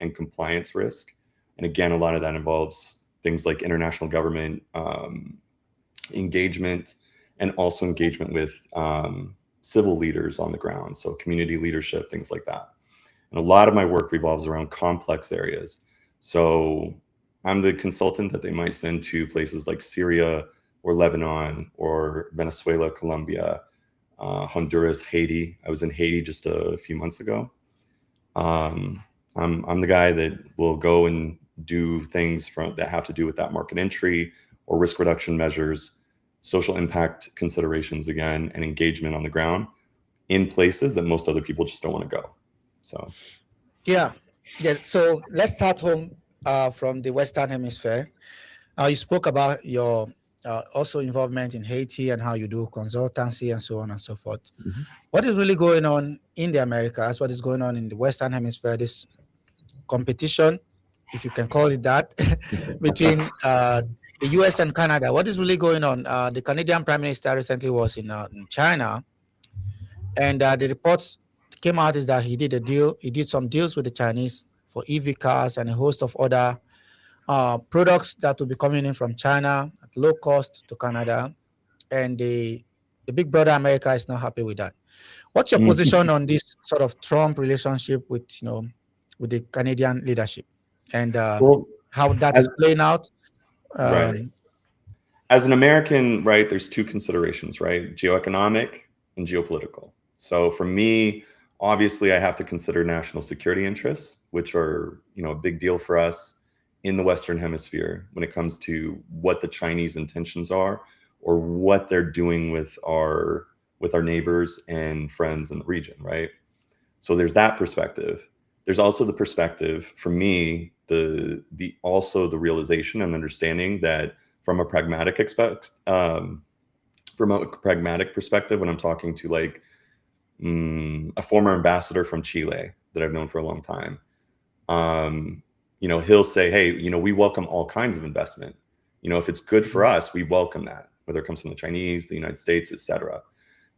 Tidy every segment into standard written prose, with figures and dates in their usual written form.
and compliance risk. And again, a lot of that involves things like international government engagement, and also engagement with civil leaders on the ground. So community leadership, things like that. And a lot of my work revolves around complex areas. So I'm the consultant that they might send to places like Syria or Lebanon or Venezuela, Colombia, Honduras, Haiti. I was in Haiti just a few months ago. I'm the guy that will go and do things that have to do with that market entry or risk reduction measures, social impact considerations again, and engagement on the ground in places that most other people just don't want to go. So yeah. So let's start home from the Western Hemisphere. You spoke about your also involvement in Haiti and how you do consultancy and so on and so forth. mhm. What is really going on in the Americas? What is going on in the Western Hemisphere? This competition, if you can call it that, between the US and Canada. What is really going on? The Canadian Prime Minister recently was in China, and the reports came out is that he did a deal. He did some deals with the Chinese for EV cars and a host of other products that will be coming in from China at low cost to Canada, and the big brother America is not happy with that. What's your position on this sort of Trump relationship with with the Canadian leadership, and Well, how that as is playing out? right. Um, As an American, right, there's two considerations, right? Geoeconomic and geopolitical. So for me, obviously I have to consider national security interests, which are, a big deal for us in the Western Hemisphere when it comes to what the Chinese intentions are or what they're doing with our neighbors and friends in the region, right? So there's that perspective. There's also the perspective for me, the realization and understanding that from a pragmatic perspective, when I'm talking to like a former ambassador from Chile that I've known for a long time, he'll say, hey, we welcome all kinds of investment. If it's good for us, we welcome that, whether it comes from the Chinese, the United States, etc.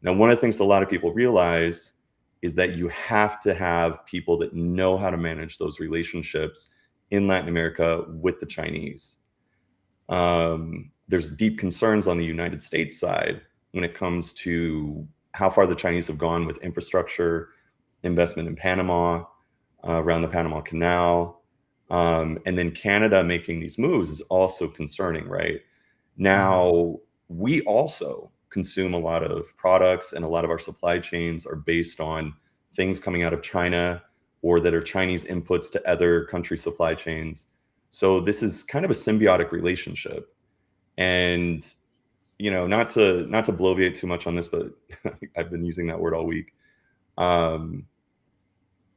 Now, one of the things that a lot of people realize is that you have to have people that know how to manage those relationships in Latin America with the Chinese. There's deep concerns on the United States side when it comes to how far the Chinese have gone with infrastructure, investment in Panama, around the Panama Canal. And then Canada making these moves is also concerning, right? Now, we also consume a lot of products, and a lot of our supply chains are based on things coming out of China or that are Chinese inputs to other country supply chains. So this is kind of a symbiotic relationship. And, not to bloviate too much on this, but I've been using that word all week. From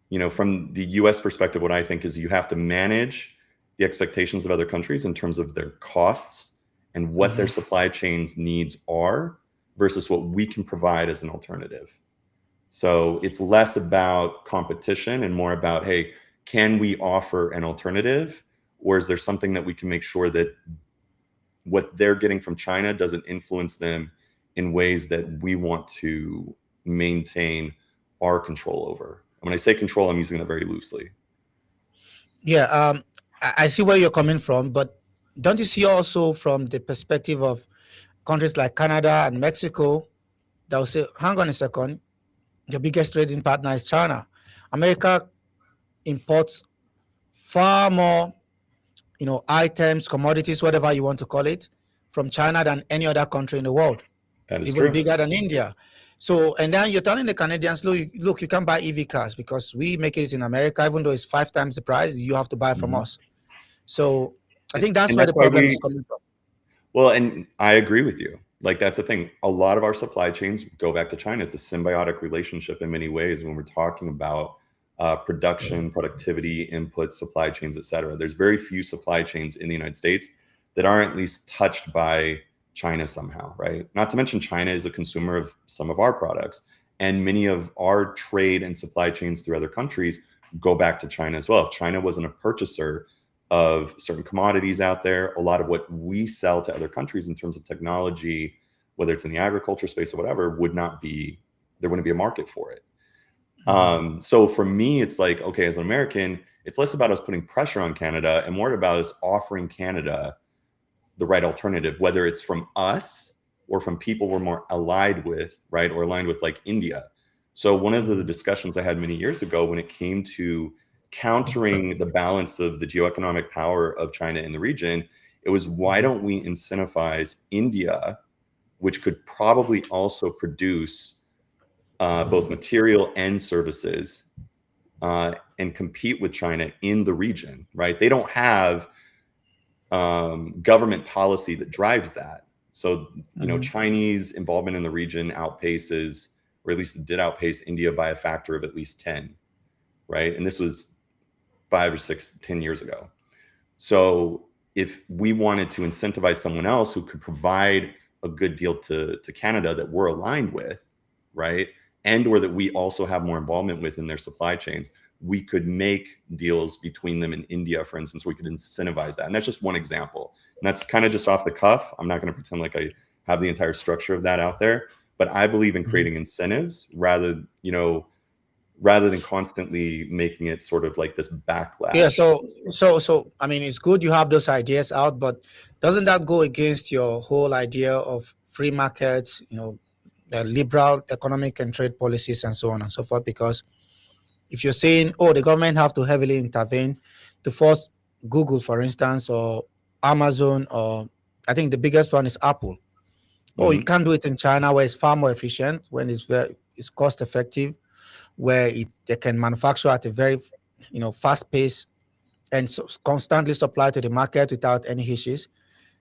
the US perspective, what I think is you have to manage the expectations of other countries in terms of their costs and what their supply chains needs are versus what we can provide as an alternative. So it's less about competition and more about, hey, can we offer an alternative? Or is there something that we can make sure that what they're getting from China doesn't influence them in ways that we want to maintain our control over? When I say control, I'm using that very loosely. yeah, I see where you're coming from, but don't you see also from the perspective of countries like Canada and Mexico, they'll say, hang on a second, your biggest trading partner is China. America imports far more, items, commodities, whatever you want to call it, from China than any other country in the world, That is even true. bigger than India. So, and then you're telling the Canadians, look, you can buy EV cars because we make it in America, even though it's 5 times the price, you have to buy from us. So I think that's And where that's the why problem is coming from. well, and I agree with you. Like, that's the thing. A lot of our supply chains go back to China. It's a symbiotic relationship in many ways when we're talking about production, productivity, input, supply chains, et cetera. There's very few supply chains in the United States that aren't at least touched by China somehow, right? Not to mention China is a consumer of some of our products, and many of our trade and supply chains through other countries go back to China as well. If China wasn't a purchaser of certain commodities out there, a lot of what we sell to other countries in terms of technology, whether it's in the agriculture space or whatever, there wouldn't be a market for it. So for me, it's like, okay, as an American, It's less about us putting pressure on Canada and more about us offering Canada the right alternative, whether it's from us or from people we're more allied with, right? Or aligned with, like India. So one of the discussions I had many years ago when it came to countering the balance of the geoeconomic power of China in the region, it was, why don't we incentivize India, which could probably also produce both material and services and compete with China in the region, right? They don't have government policy that drives that. So, you know, Chinese involvement in the region outpaces, or at least it did outpace, India by a factor of at least 10, right? And this was 5 or 6, 10 years ago. So if we wanted to incentivize someone else who could provide a good deal to Canada that we're aligned with, right? And or that we also have more involvement with in their supply chains, we could make deals between them and India, for instance. We could incentivize that. And that's just one example. And that's kind of just off the cuff. I'm not going to pretend like I have the entire structure of that out there, but I believe in creating incentives rather, you know, rather than constantly making it sort of like this backlash. Yeah, so I mean, it's good you have those ideas out, but doesn't that go against your whole idea of free markets, you know, the liberal economic and trade policies and so on and so forth? Because if you're saying, oh, the government have to heavily intervene to force Google, for instance, or Amazon, or I think the biggest one is Apple. Oh, you can't do it in China where it's far more efficient, when it's cost effective, where they can manufacture at a very, you know, fast pace and so constantly supply to the market without any issues.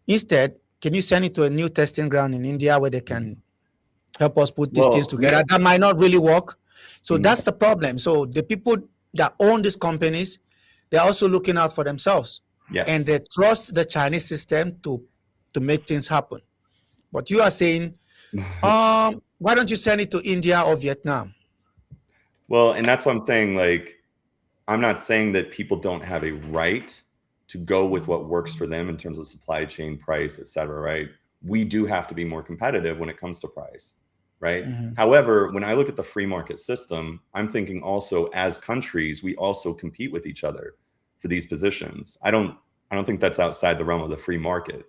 Instead, can you send it to a new testing ground in India where they can help us put these things together? That might not really work. So that's the problem. So the people that own these companies, they're also looking out for themselves. Yes. And they trust the Chinese system to make things happen. But you are saying, why don't you send it to India or Vietnam? Well, and that's what I'm saying. Like, I'm not saying that people don't have a right to go with what works for them in terms of supply chain, price, et cetera, right? We do have to be more competitive when it comes to price, right? However, when I look at the free market system, I'm thinking also, as countries, we also compete with each other for these positions. I don't think that's outside the realm of the free market.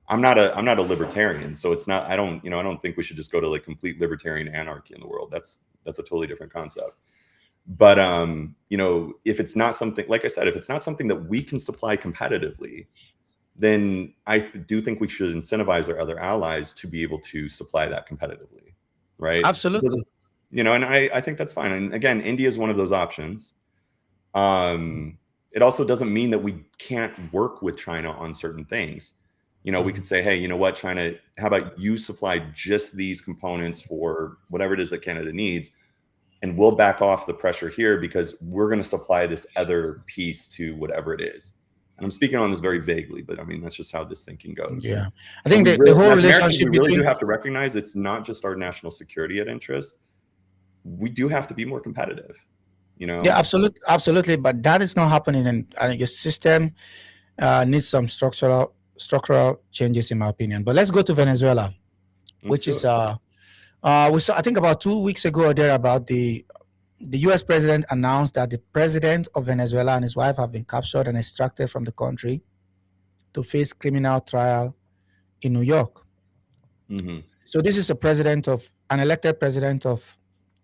I'm not a libertarian, so it's not, I don't think we should just go to like complete libertarian anarchy in the world. That's a totally different concept. But you know, if it's not something, like I said, if it's not something that we can supply competitively, then I do think we should incentivize our other allies to be able to supply that competitively, right? Absolutely. You know, and I think that's fine. And again, India is one of those options. It also doesn't mean that we can't work with China on certain things. You know, we could say, hey, you know what, China, how about you supply just these components for whatever it is that Canada needs, and we'll back off the pressure here because we're going to supply this other piece to whatever it is. And I'm speaking on this very vaguely, but I mean, that's just how this thinking goes. Yeah. I think the whole relationship we really do have to recognize it's not just our national security at interest. We do have to be more competitive, you know? Yeah, absolutely. But that is not happening. And your system needs some structural changes, in my opinion. But let's go to Venezuela, which is, we saw, I think about 2 weeks ago or there, about the U.S. president announced that the president of Venezuela and his wife have been captured and extracted from the country to face criminal trial in New York. So this is an elected president of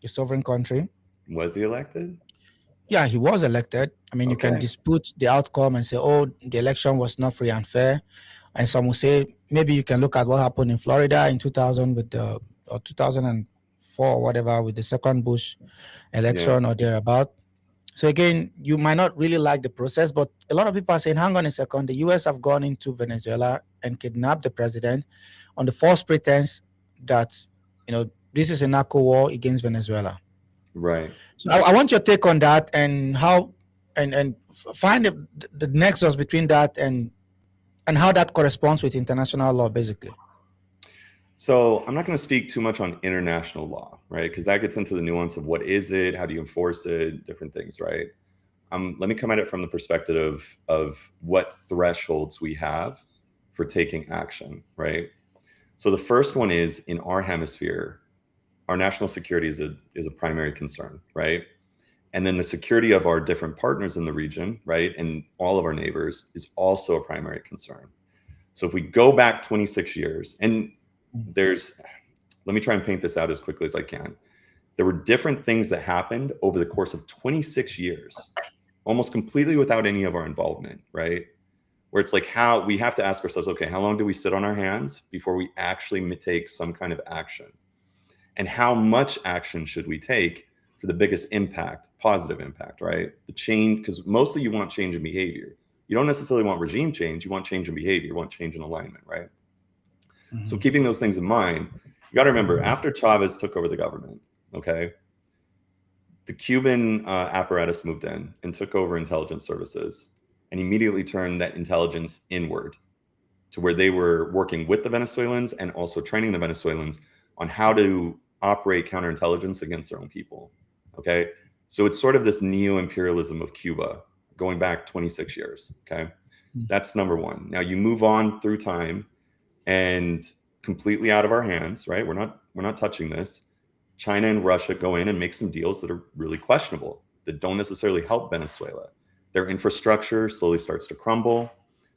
a sovereign country. Was he elected? Yeah, he was elected. I mean, you can dispute the outcome and say, oh, the election was not free and fair. And some will say, maybe you can look at what happened in Florida in 2000 with the, or 2004 or whatever, with the second Bush election or thereabout. So again, you might not really like the process, but a lot of people are saying, hang on a second, the US have gone into Venezuela and kidnapped the president on the false pretense that, you know, this is a narco war against Venezuela. Right. So I want your take on that, and how, and find the nexus between that and how that corresponds with international law, basically. So I'm not going to speak too much on international law, right? Because that gets into the nuance of what is it, how do you enforce it, different things, right? Let me come at it from the perspective of what thresholds we have for taking action, right? So the first one is, in our hemisphere, our national security is a primary concern, right? And then the security of our different partners in the region, right, and all of our neighbors is also a primary concern. So if we go back 26 years, and let me try and paint this out as quickly as I can. There were different things that happened over the course of 26 years, almost completely without any of our involvement, right? Where it's like, how we have to ask ourselves, okay, how long do we sit on our hands before we actually take some kind of action? And how much action should we take for the biggest impact, positive impact, right? The change, because mostly you want change in behavior. You don't necessarily want regime change. You want change in behavior. You want change in alignment, right? Mm-hmm. So keeping those things in mind, you got to remember, after Chavez took over the government, okay, the Cuban apparatus moved in and took over intelligence services and immediately turned that intelligence inward to where they were working with the Venezuelans and also training the Venezuelans on how to operate counterintelligence against their own people. Okay, so it's sort of this neo-imperialism of Cuba going back 26 years. Okay, that's number one. Now you move on through time, and completely out of our hands, right? We're not touching this. China and Russia go in and make some deals that are really questionable, that don't necessarily help Venezuela. Their infrastructure slowly starts to crumble.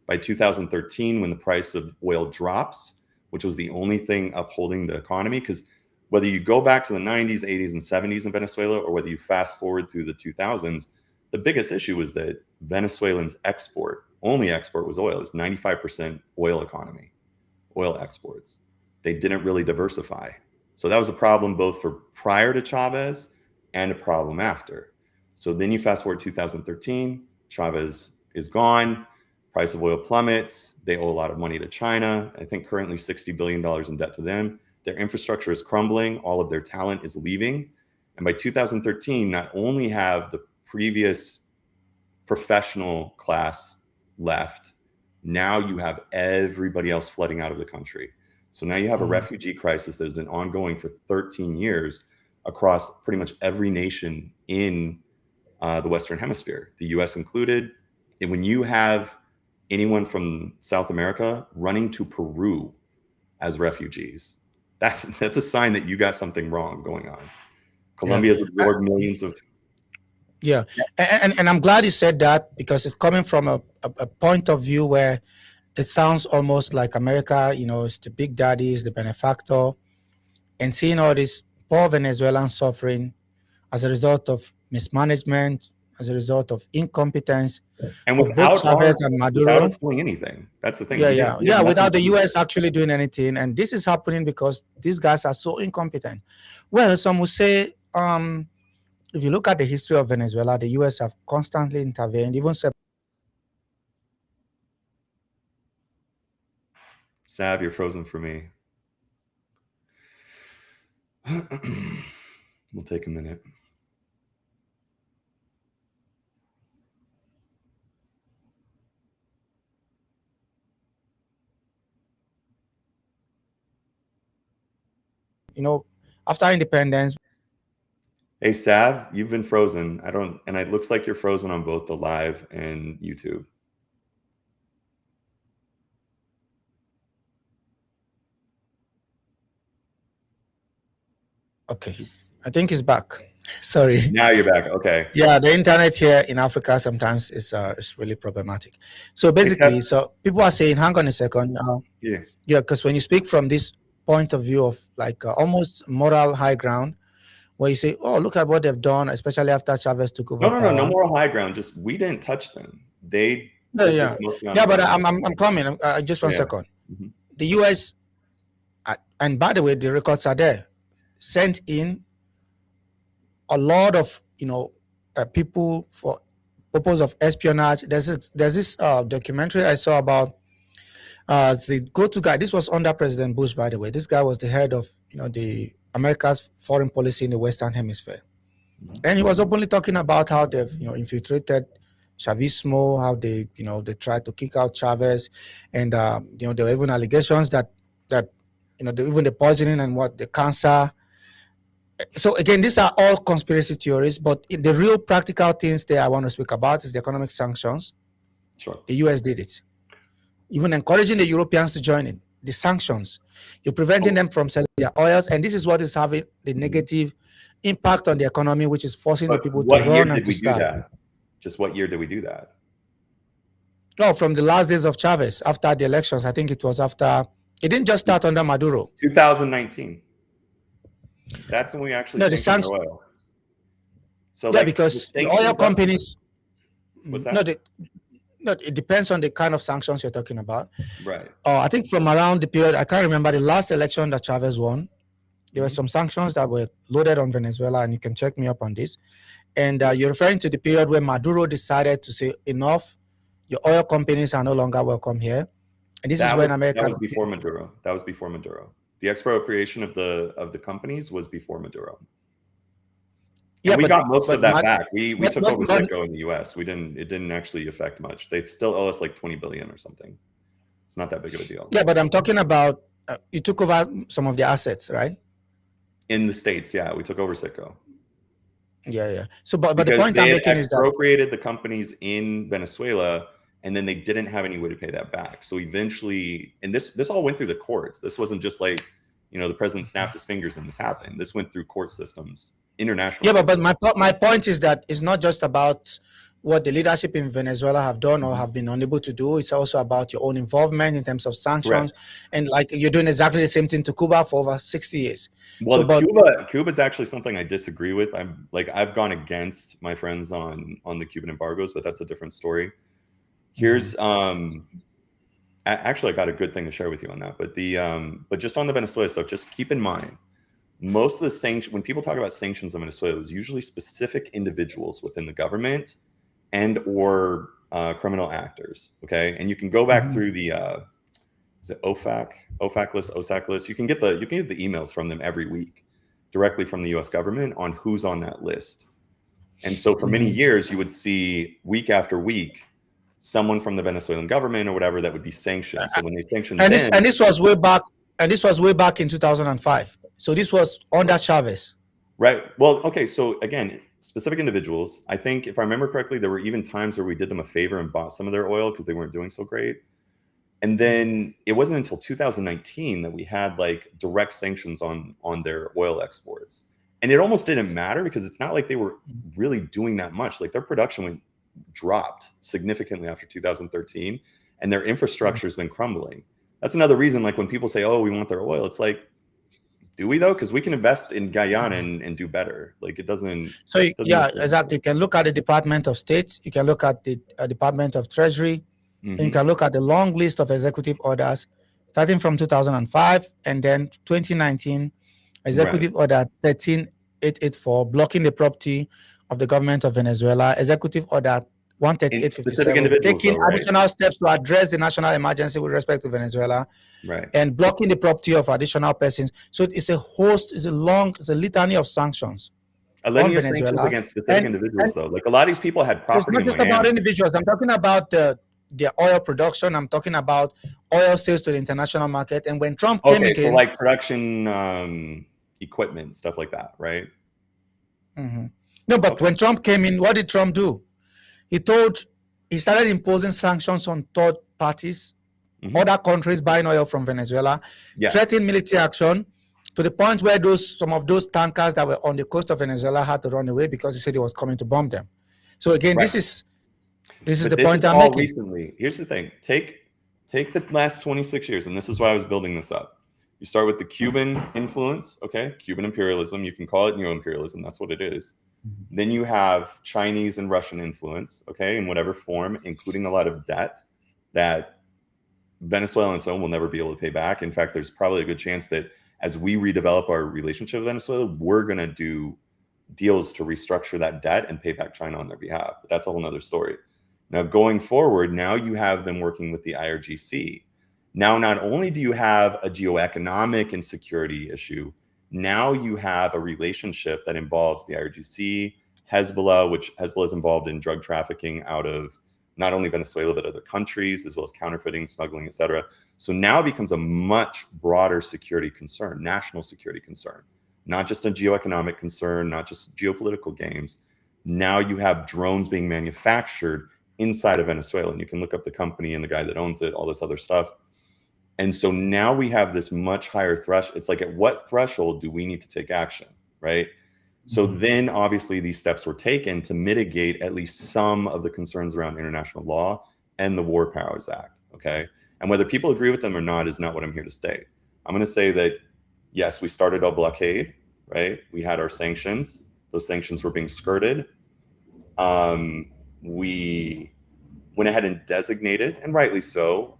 By 2013, when the price of oil drops, which was the only thing upholding the economy, because whether you go back to the 90s, 80s, and 70s in Venezuela, or whether you fast forward through the 2000s, the biggest issue was that Venezuelans only export was oil. It's 95% oil economy, oil exports. They didn't really diversify. So that was a problem both for prior to Chavez and a problem after. So then you fast forward 2013, Chavez is gone, price of oil plummets, they owe a lot of money to China, I think currently $60 billion in debt to them. Their infrastructure is crumbling, all of their talent is leaving. And by 2013, not only have the previous professional class left, now you have everybody else flooding out of the country. So now you have a refugee crisis that has been ongoing for 13 years across pretty much every nation in the Western Hemisphere, the US included. And when you have anyone from South America running to Peru as refugees, that's a sign that you got something wrong going on. Colombia has absorbed millions of... Yeah, and I'm glad you said that, because it's coming from a point of view where it sounds almost like America, it's the big daddy, is the benefactor, and seeing all this poor Venezuelans suffering as a result of mismanagement, as a result of incompetence, and without Chavez and Maduro, without us doing anything. That's the thing. Yeah. Without the U.S. actually doing anything, and this is happening because these guys are so incompetent. Well, some would say, if you look at the history of Venezuela, the U.S. have constantly intervened, even. Sav, you're frozen for me. We'll take a minute. After independence. Hey, Sav, you've been frozen. And it looks like you're frozen on both the live and YouTube. Okay, I think he's back. Sorry. Now you're back. Okay. Yeah, the internet here in Africa sometimes is really problematic. So basically, so people are saying, hang on a second. Yeah, because when you speak from this point of view of like almost moral high ground, where you say, oh, look at what they've done, especially after Chavez took over. No moral high ground. Just we didn't touch them. They but I'm coming. Just one second. Mm-hmm. The U.S. And by the way, the records are there, sent in a lot of people for purpose of espionage. There's this documentary I saw about the go-to guy. This was under President Bush, by the way. This guy was the head of the America's foreign policy in the Western Hemisphere, and he was openly talking about how they've infiltrated Chavismo, how they they tried to kick out Chavez, and there were even allegations that even the poisoning and the cancer. So again, these are all conspiracy theories, but the real practical things that I want to speak about is the economic sanctions. Sure. The US did it, even encouraging the Europeans to join it. the sanctions. You're preventing them from selling their oils, and this is what is having the negative impact on the economy, which is forcing the But people to what year run and did to we do starve. that? Just what year did we do that? No, from the last days of Chavez, after the elections. I think it was after. It didn't just start under Maduro. 2019. That's when we actually No, the sanctioned sanctions. their oil. So Yeah, like because the oil sanctions, companies. what's No, that? no, it depends on the kind of sanctions you're talking about. Right. I think from around the period, I can't remember the last election that Chavez won. There were some sanctions that were loaded on Venezuela, and you can check me up on this. And you're referring to the period where Maduro decided to say, enough, your oil companies are no longer welcome here. And this is when America. That was before Maduro. That was before Maduro. The expropriation of the companies was before Maduro. And Yeah, we got most of that back. We took over but- Citgo in the US. It didn't actually affect much. They still owe us like 20 billion or something. It's not that big of a deal. Yeah, but I'm talking about you took over some of the assets, right? In the States, yeah, we took over Citgo. Yeah. So, but the Because point I'm making is that expropriated the companies in Venezuela, and then they didn't have any way to pay that back. So eventually, and this all went through the courts. This wasn't just like, the president snapped his fingers and this happened. This went through court systems, international. Yeah, but my point is that it's not just about what the leadership in Venezuela have done or have been unable to do. It's also about your own involvement in terms of sanctions. Correct. And like you're doing exactly the same thing to Cuba for over 60 years. Well, Cuba is actually something I disagree with. I've gone against my friends on the Cuban embargoes, but that's a different story. Here's actually I got a good thing to share with you on that. But but just on the Venezuela stuff, just keep in mind, most of the sanctions, when people talk about sanctions in Venezuela, it's usually specific individuals within the government and or criminal actors. Okay, and you can go back through the is it OFAC list? You can get the emails from them every week directly from the U.S. government on who's on that list. And so for many years, you would see week after week someone from the Venezuelan government or whatever that would be sanctioned. So when they sanctioned, and this was way back, in 2005. So this was under Chavez. Right. Well, okay. So again, specific individuals. I think if I remember correctly, there were even times where we did them a favor and bought some of their oil because they weren't doing so great. And then it wasn't until 2019 that we had like direct sanctions on their oil exports. And it almost didn't matter because it's not like they were really doing that much. Like their production dropped significantly after 2013 and their infrastructure has been crumbling. That's another reason, like when people say, oh, we want their oil, it's like, do we though? Because we can invest in Guyana and do better. Like it doesn't. So yeah, exactly. You can look at the Department of State. You can look at the Department of Treasury. And you can look at the long list of executive orders starting from 2005 and then 2019, executive order 13884 blocking the property of the government of Venezuela, executive order 13857 taking additional steps to address the national emergency with respect to Venezuela, and blocking the property of additional persons. So it's a litany of sanctions. A litany of sanctions against specific individuals, though. Like a lot of these people had property. It's not just about individuals. I'm talking about their oil production. I'm talking about oil sales to the international market. And when Trump came in, so like production equipment, stuff like that, right? No, but when Trump came in, what did Trump do? He started imposing sanctions on third parties, other countries buying oil from Venezuela, threatening military action to the point where some of those tankers that were on the coast of Venezuela had to run away because he said he was coming to bomb them. So again, this is the point I'm making. Recently, here's the thing: take the last 26 years, and this is why I was building this up. You start with the Cuban influence, okay? Cuban imperialism. You can call it neo-imperialism. That's what it is. Then you have Chinese and Russian influence, okay, in whatever form, including a lot of debt that Venezuelans will never be able to pay back. In fact, there's probably a good chance that as we redevelop our relationship with Venezuela, we're going to do deals to restructure that debt and pay back China on their behalf. But that's a whole nother story. Now, going forward, now you have them working with the IRGC. Now, not only do you have a geoeconomic insecurity issue, now you have a relationship that involves the IRGC, Hezbollah, which Hezbollah is involved in drug trafficking out of not only Venezuela, but other countries, as well as counterfeiting, smuggling, et cetera. So now it becomes a much broader security concern, national security concern, not just a geoeconomic concern, not just geopolitical games. Now you have drones being manufactured inside of Venezuela, and you can look up the company and the guy that owns it, all this other stuff. And so now we have this much higher threshold. It's like, at what threshold do we need to take action, right? So then obviously these steps were taken to mitigate at least some of the concerns around international law and the War Powers Act, okay? And whether people agree with them or not is not what I'm here to state. I'm going to say that, yes, we started a blockade, right? We had our sanctions. Those sanctions were being skirted. We went ahead and designated, and rightly so,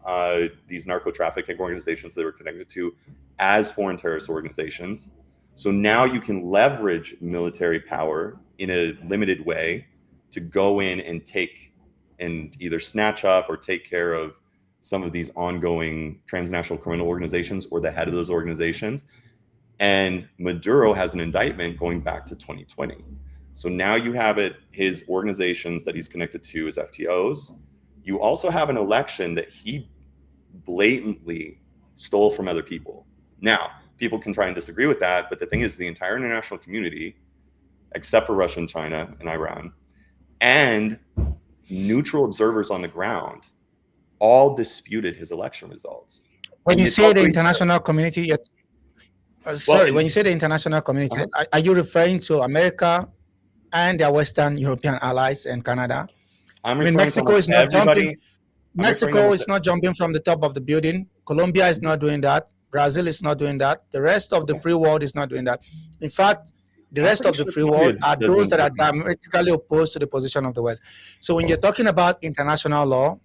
these narco-trafficking organizations they were connected to as foreign terrorist organizations. So now you can leverage military power in a limited way to go in and take and either snatch up or take care of some of these ongoing transnational criminal organizations or the head of those organizations. And Maduro has an indictment going back to 2020. So now you have his organizations that he's connected to as FTOs. You also have an election that he blatantly stole from other people. Now, people can try and disagree with that, but the thing is, the entire international community, except for Russia and China and Iran, and neutral observers on the ground, all disputed his election results. When you say the international community, when you say the international community, are you referring to America and their Western European allies and Canada? I mean, Mexico is not jumping. Mexico is not jumping from the top of the building. Colombia is not doing that. Brazil is not doing that. The rest of the free world is not doing that. In fact, the rest of the free world are those that are diametrically opposed to the position of the West. So when you're talking about international law,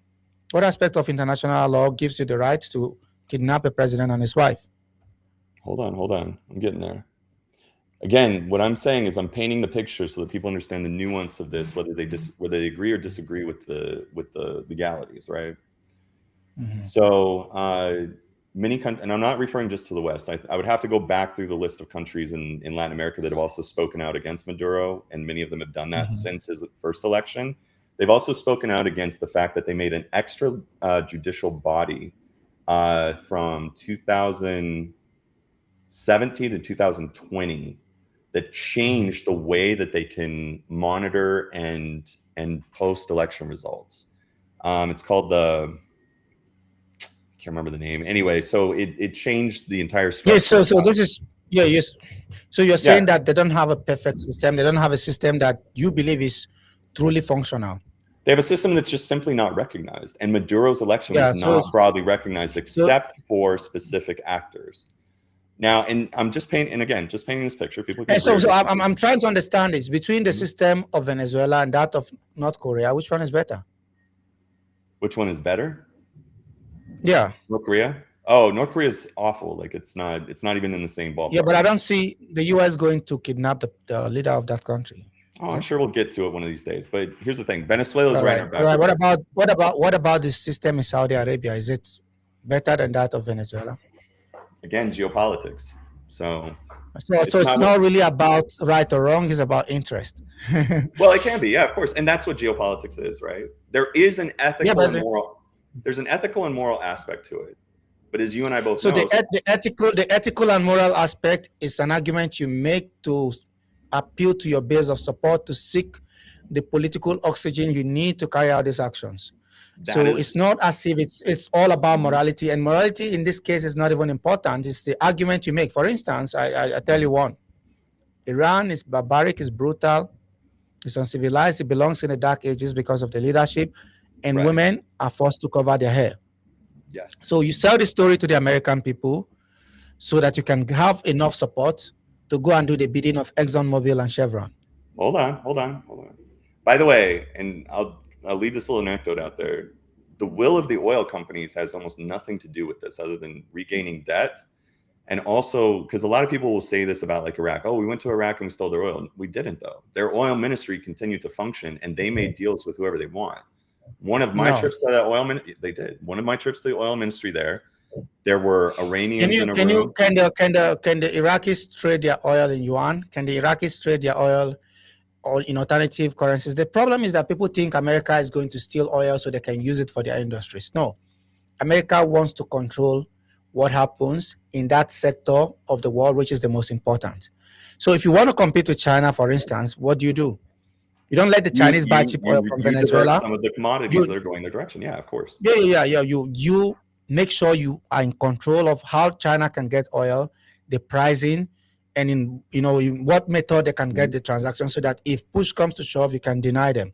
what aspect of international law gives you the right to kidnap a president and his wife? Hold on. I'm getting there. Again, what I'm saying is I'm painting the picture so that people understand the nuance of this, whether they agree or disagree with the legalities, right? So many countries, and I'm not referring just to the West. I would have to go back through the list of countries in Latin America that have also spoken out against Maduro, and many of them have done that since his first election. They've also spoken out against the fact that they made an extra judicial body from 2017 to 2020 that changed the way that they can monitor and post election results. It's called I can't remember the name. Anyway, so it changed the entire structure. Yes, so this is yes. So you're saying that they don't have a perfect system. They don't have a system that you believe is truly functional. They have a system that's just simply not recognized, and Maduro's election was not broadly recognized except for specific actors. Now, and I'm just painting this picture. People can I'm trying to understand this between the system of Venezuela and that of North Korea. Which one is better? Which one is better? Yeah, North Korea. Oh, North Korea is awful. Like it's not even in the same ballpark. Yeah, but I don't see the U.S. going to kidnap the leader of that country. Oh, I'm sure we'll get to it one of these days. But here's the thing: Venezuela is right. All right. What about the system in Saudi Arabia? Is it better than that of Venezuela? Again, geopolitics. So it's not really about right or wrong. It's about interest. Well, it can be, yeah, of course, and that's what geopolitics is, right? There is an ethical and moral. There's an ethical and moral aspect to it. But as you and I both know, the ethical and moral aspect is an argument you make to appeal to your base of support to seek the political oxygen you need to carry out these actions. It's not as if it's all about morality, and morality in this case is not even important. It's the argument you make. For instance, I tell you one: Iran is barbaric, is brutal, it's uncivilized. It belongs in the dark ages because of the leadership, and women are forced to cover their hair. Yes. So you sell the story to the American people so that you can have enough support to go and do the bidding of ExxonMobil and Chevron. Hold on. By the way, and I'll leave this little anecdote out there. The will of the oil companies has almost nothing to do with this other than regaining debt. And also, because a lot of people will say this about like Iraq. Oh, we went to Iraq and we stole their oil. We didn't, though. Their oil ministry continued to function and they made deals with whoever they want. One of my trips to that they did. One of my trips to the oil ministry there were Iranians in a room. Can the Iraqis trade their oil in yuan? Can the Iraqis trade their oil or in alternative currencies? The problem is that people think America is going to steal oil so they can use it for their industries. No, America wants to control what happens in that sector of the world, which is the most important. So if you want to compete with China, for instance, what do? You don't let the Chinese buy cheap oil from Venezuela. Some of the commodities that are going their direction. Yeah, of course. Yeah. You make sure you are in control of how China can get oil, the pricing, and in what method they can get the transaction, so that if push comes to shove, you can deny them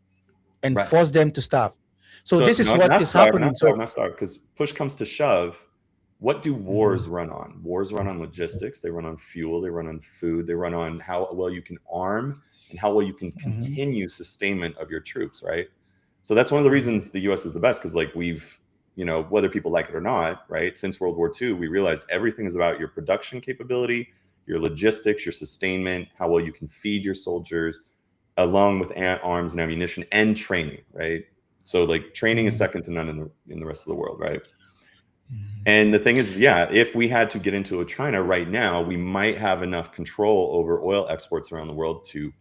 and Right. force them to starve. So this is no, what not is starve, happening. not starve, not starve. Because push comes to shove, what do wars run on? Wars run on logistics. They run on fuel. They run on food. They run on how well you can arm and how well you can continue sustainment of your troops, right? So that's one of the reasons the U.S. is the best, because like we've, whether people like it or not, right? Since World War II, we realized everything is about your production capability, your logistics, your sustainment, how well you can feed your soldiers, along with arms and ammunition and training, right? So like training is second to none in the rest of the world, right? And the thing is, yeah, if we had to get into a China right now, we might have enough control over oil exports around the world to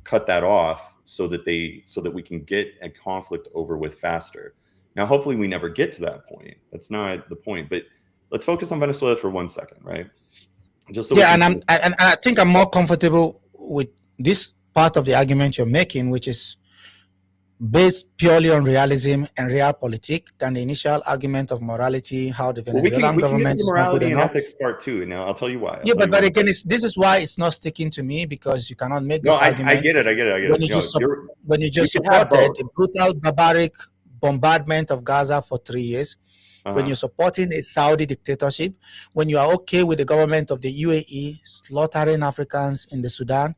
cut that off so that we can get a conflict over with faster. Now, hopefully we never get to that point. That's not the point, but let's focus on Venezuela for 1 second, right? Just so we Yeah, can. and I think I'm more comfortable with this part of the argument you're making, which is based purely on realism and realpolitik, than the initial argument of morality, how the Well, we Venezuelan can get to government the is not good morality and enough. ethics part too. Now, I'll tell you why. Yeah, but again, this is why it's not sticking to me, because you cannot make No, this I argument get it. I get it. I get when it. you just when you We just can have supported both. a brutal, barbaric bombardment of Gaza for 3 years, when Uh-huh. you're supporting a Saudi dictatorship, when you are okay with the government of the UAE slaughtering Africans in the Sudan.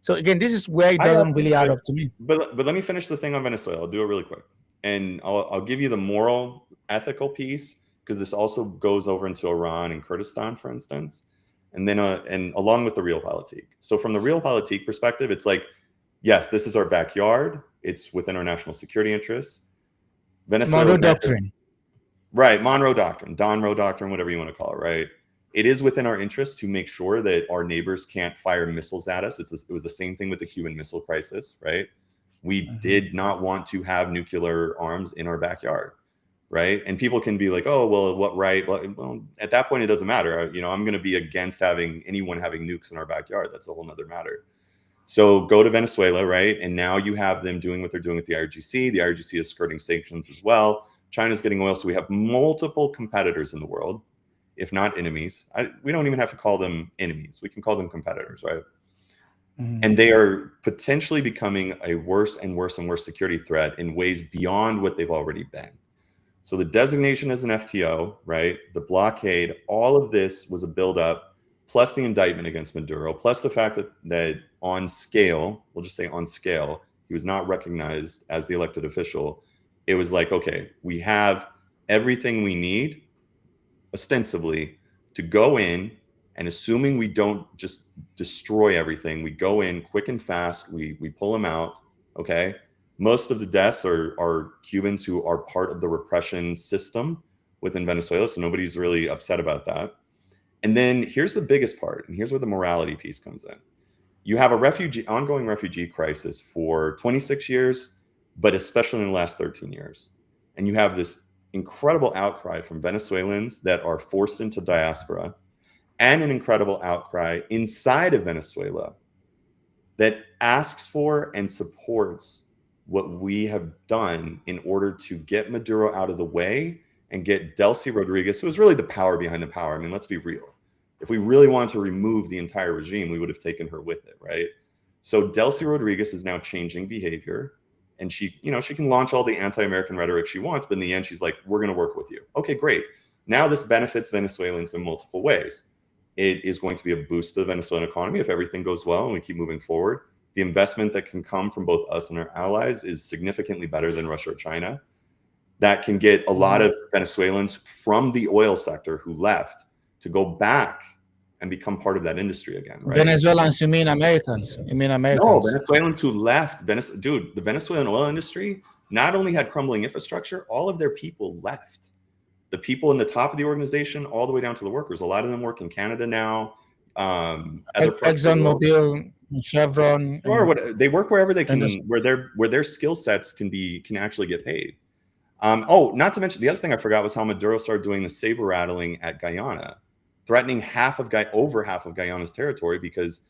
So again, this is where it I got doesn't you. really add up to me. But let me finish the thing on Venezuela. I'll do it really quick, and I'll give you the moral, ethical piece, because this also goes over into Iran and Kurdistan, for instance, and then and along with the realpolitik. So from the realpolitik perspective, it's like, yes, this is our backyard. It's within our national security interests. Venezuela, Monroe Doctrine. right? Monroe Doctrine, Donroe Doctrine, whatever you want to call it, right? It is within our interest to make sure that our neighbors can't fire missiles at us. It was the same thing with the Cuban Missile Crisis, right? We did not want to have nuclear arms in our backyard, right? And people can be like, oh, well, what right? Well, at that point, it doesn't matter. I'm going to be against having anyone having nukes in our backyard. That's a whole nother matter. So go to Venezuela, right? And now you have them doing what they're doing with the IRGC. The IRGC is skirting sanctions as well. China's getting oil. So we have multiple competitors in the world, if not enemies. We don't even have to call them enemies. We can call them competitors, right? And they are potentially becoming a worse and worse and worse security threat in ways beyond what they've already been. So the designation as an FTO, right? The blockade, all of this was a buildup, plus the indictment against Maduro, plus the fact that on scale, we'll just say on scale, he was not recognized as the elected official. It was like, okay, we have everything we need, ostensibly, to go in, and assuming we don't just destroy everything, we go in quick and fast, we pull them out, okay? Most of the deaths are Cubans who are part of the repression system within Venezuela, so nobody's really upset about that. And then here's the biggest part, and here's where the morality piece comes in. You have a ongoing refugee crisis for 26 years, but especially in the last 13 years. And you have this incredible outcry from Venezuelans that are forced into diaspora, and an incredible outcry inside of Venezuela that asks for and supports what we have done in order to get Maduro out of the way and get Delcy Rodriguez, who is really the power behind the power. I mean, let's be real. If we really wanted to remove the entire regime, we would have taken her with it, right? So Delcy Rodriguez is now changing behavior, and she can launch all the anti-American rhetoric she wants, but in the end, she's like, we're going to work with you. Okay, great. Now this benefits Venezuelans in multiple ways. It is going to be a boost to the Venezuelan economy if everything goes well and we keep moving forward. The investment that can come from both us and our allies is significantly better than Russia or China. That can get a lot of Venezuelans from the oil sector who left to go back and become part of that industry again, right? Venezuelans, you mean Americans? You mean Americans? No, Venezuelans who left. Dude, the Venezuelan oil industry not only had crumbling infrastructure, all of their people left. The people in the top of the organization, all the way down to the workers. A lot of them work in Canada now. ExxonMobil, Chevron. Or they work wherever they can, where their skill sets can actually get paid. Not to mention, the other thing I forgot was how Maduro started doing the saber rattling at Guyana, threatening over half of Guyana's territory, because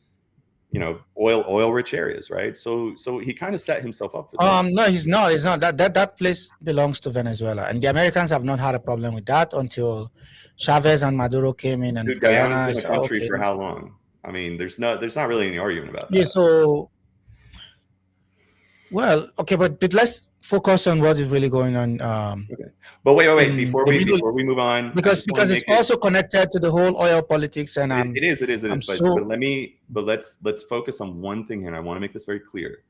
oil rich areas, right? So he kind of set himself up for this. No, he's not. He's not. That place belongs to Venezuela, and the Americans have not had a problem with that until Chavez and Maduro came in, and Dude, Guyana's Guyana been is a country okay. for how long? I mean, there's not really any argument about Yeah. that. So, well, okay, but let's focus on what is really going on. Okay, but wait. In Before the Middle, we move on, I because just want to it's make it. also connected to the whole oil politics, and It is. I'm But so let's focus on one thing here, and I want to make this very clear.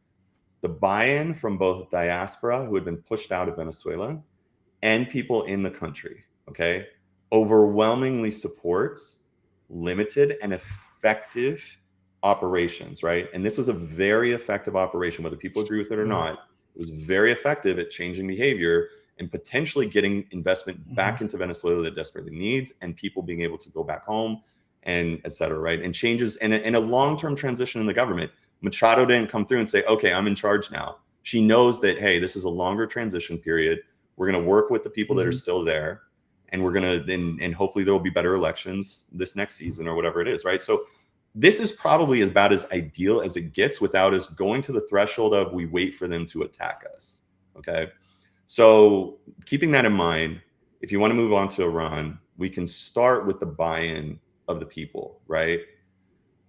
The buy-in from both diaspora, who had been pushed out of Venezuela, and people in the country, okay, overwhelmingly supports limited and effective operations, right? And this was a very effective operation, whether people agree with it or not. It was very effective at changing behavior and potentially getting investment back into Venezuela that desperately needs, and people being able to go back home, and et cetera, right? And changes and a long-term transition in the government. Machado didn't come through and say, okay, I'm in charge now. She knows that, hey, this is a longer transition period. We're going to work with the people that are still there, and we're going to and hopefully there will be better elections this next season or whatever it is, right? So this is probably about as ideal as it gets without us going to the threshold of we wait for them to attack us, okay? So keeping that in mind, if you want to move on to Iran, we can start with the buy-in of the people, right?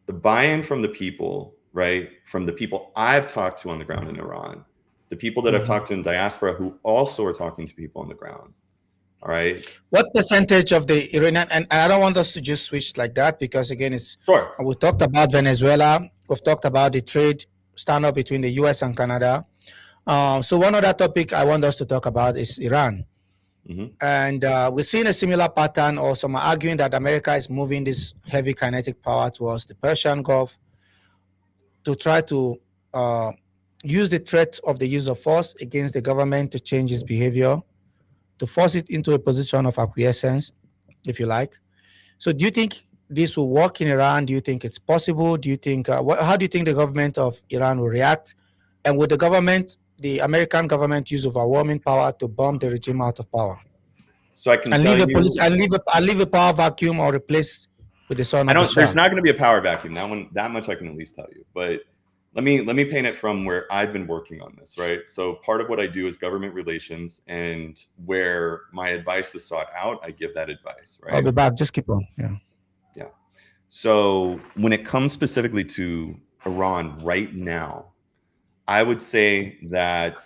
The buy-in from the people, right? From the people I've talked to on the ground in Iran, the people that I've talked to in diaspora who also are talking to people on the ground. All right. What percentage of the Iranian, and I don't want us to just switch like that, because again, it's Sure. we talked about Venezuela, we've talked about the trade standoff between the US and Canada. So one other topic I want us to talk about is Iran. And we're seeing a similar pattern, or some are arguing that America is moving this heavy kinetic power towards the Persian Gulf to try to use the threat of the use of force against the government to change its behavior, to force it into a position of acquiescence, if you like. So do you think this will work in Iran? Do you think it's possible? Do you think, how do you think the government of Iran will react? And would the American government use overwhelming power to bomb the regime out of power? So I can tell you, leave a power vacuum, or replace with the son of the Shah? There's not going to be a power vacuum. That much I can at least tell you. But let me paint it from where I've been working on this, right? So part of what I do is government relations, and where my advice is sought out, I give that advice, right? I'll be back. Just keep on. Yeah. So when it comes specifically to Iran right now, I would say that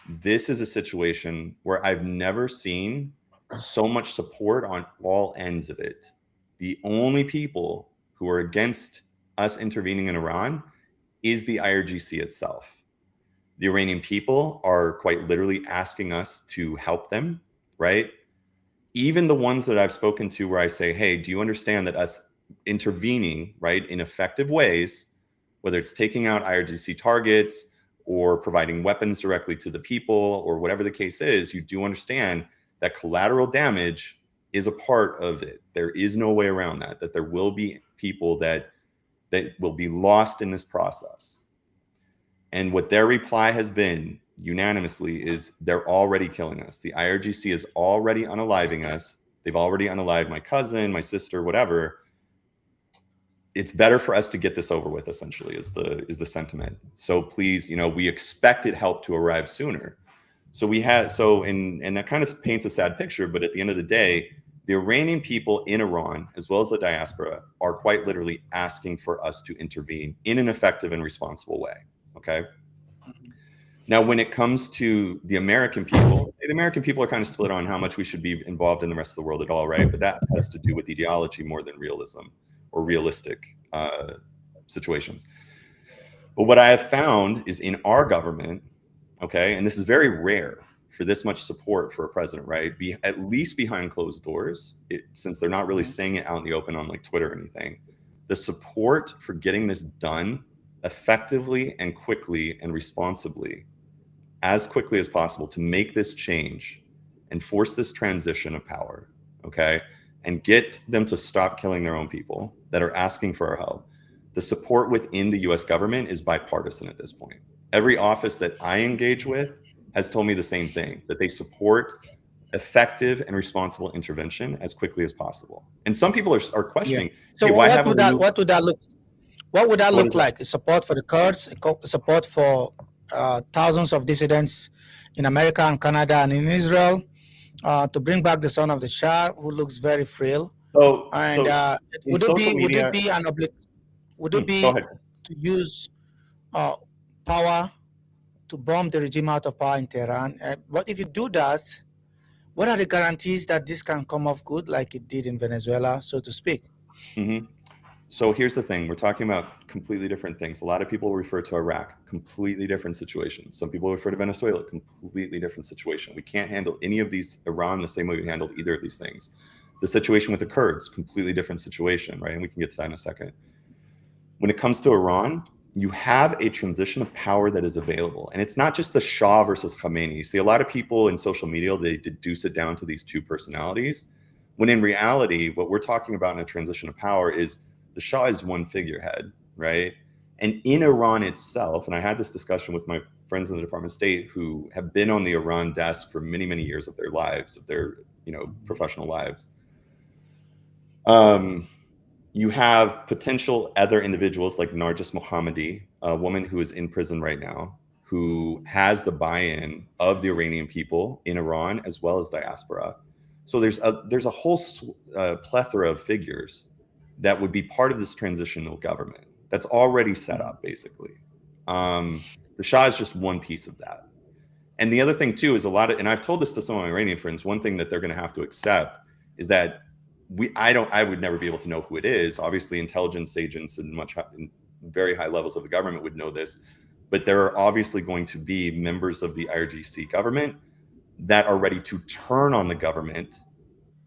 this is a situation where I've never seen so much support on all ends of it. The only people who are against us intervening in Iran is the IRGC itself. The Iranian people are quite literally asking us to help them, right? Even the ones that I've spoken to where I say, hey, do you understand that us intervening, right, in effective ways, whether it's taking out IRGC targets or providing weapons directly to the people or whatever the case is, you do understand that collateral damage is a part of it. There is no way around that there will be people that will be lost in this process. And what their reply has been unanimously is they're already killing us. The IRGC is already unaliving us. They've already unalived my cousin, my sister, whatever. It's better for us to get this over with, essentially, is the sentiment. So please, we expected help to arrive sooner. So and that kind of paints a sad picture, but at the end of the day, the Iranian people in Iran, as well as the diaspora, are quite literally asking for us to intervene in an effective and responsible way, okay? Now, when it comes to the American people are kind of split on how much we should be involved in the rest of the world at all, right? But that has to do with ideology more than realism or realistic situations. But what I have found is in our government, okay, and this is very rare for this much support for a president, right? At least behind closed doors, since they're not really saying it out in the open on like Twitter or anything, the support for getting this done effectively and quickly and responsibly, as quickly as possible, to make this change and force this transition of power, okay? And get them to stop killing their own people that are asking for our help. The support within the US government is bipartisan at this point. Every office that I engage with has told me the same thing, that they support effective and responsible intervention as quickly as possible. And some people are questioning. So hey, what would that What would that So what look is that? like? Support for the Kurds, support for thousands of dissidents in America and Canada and in Israel, to bring back the son of the Shah, who looks very frail. And So in would it social be media, would it go be ahead. to use power to bomb the regime out of power in Tehran? But if you do that, what are the guarantees that this can come off good, like it did in Venezuela, so to speak? Mm-hmm. So here's the thing. We're talking about completely different things. A lot of people refer to Iraq, completely different situation. Some people refer to Venezuela, completely different situation. We can't handle any of these, Iran, the same way we handled either of these things. The situation with the Kurds, completely different situation, right? And we can get to that in a second. When it comes to Iran, you have a transition of power that is available. And it's not just the Shah versus Khamenei. You see, a lot of people in social media, they deduce it down to these two personalities, when in reality, what we're talking about in a transition of power is the Shah is one figurehead, right? And in Iran itself, and I had this discussion with my friends in the Department of State who have been on the Iran desk for many, many years of their lives, of their, professional lives. You have potential other individuals like Narges Mohammadi, a woman who is in prison right now, who has the buy-in of the Iranian people in Iran as well as diaspora. So there's a whole plethora of figures that would be part of this transitional government that's already set up, basically. The Shah is just one piece of that. And the other thing too is and I've told this to some of my Iranian friends, one thing that they're going to have to accept is that I would never be able to know who it is. Obviously, intelligence agents in very high levels of the government would know this, but there are obviously going to be members of the IRGC government that are ready to turn on the government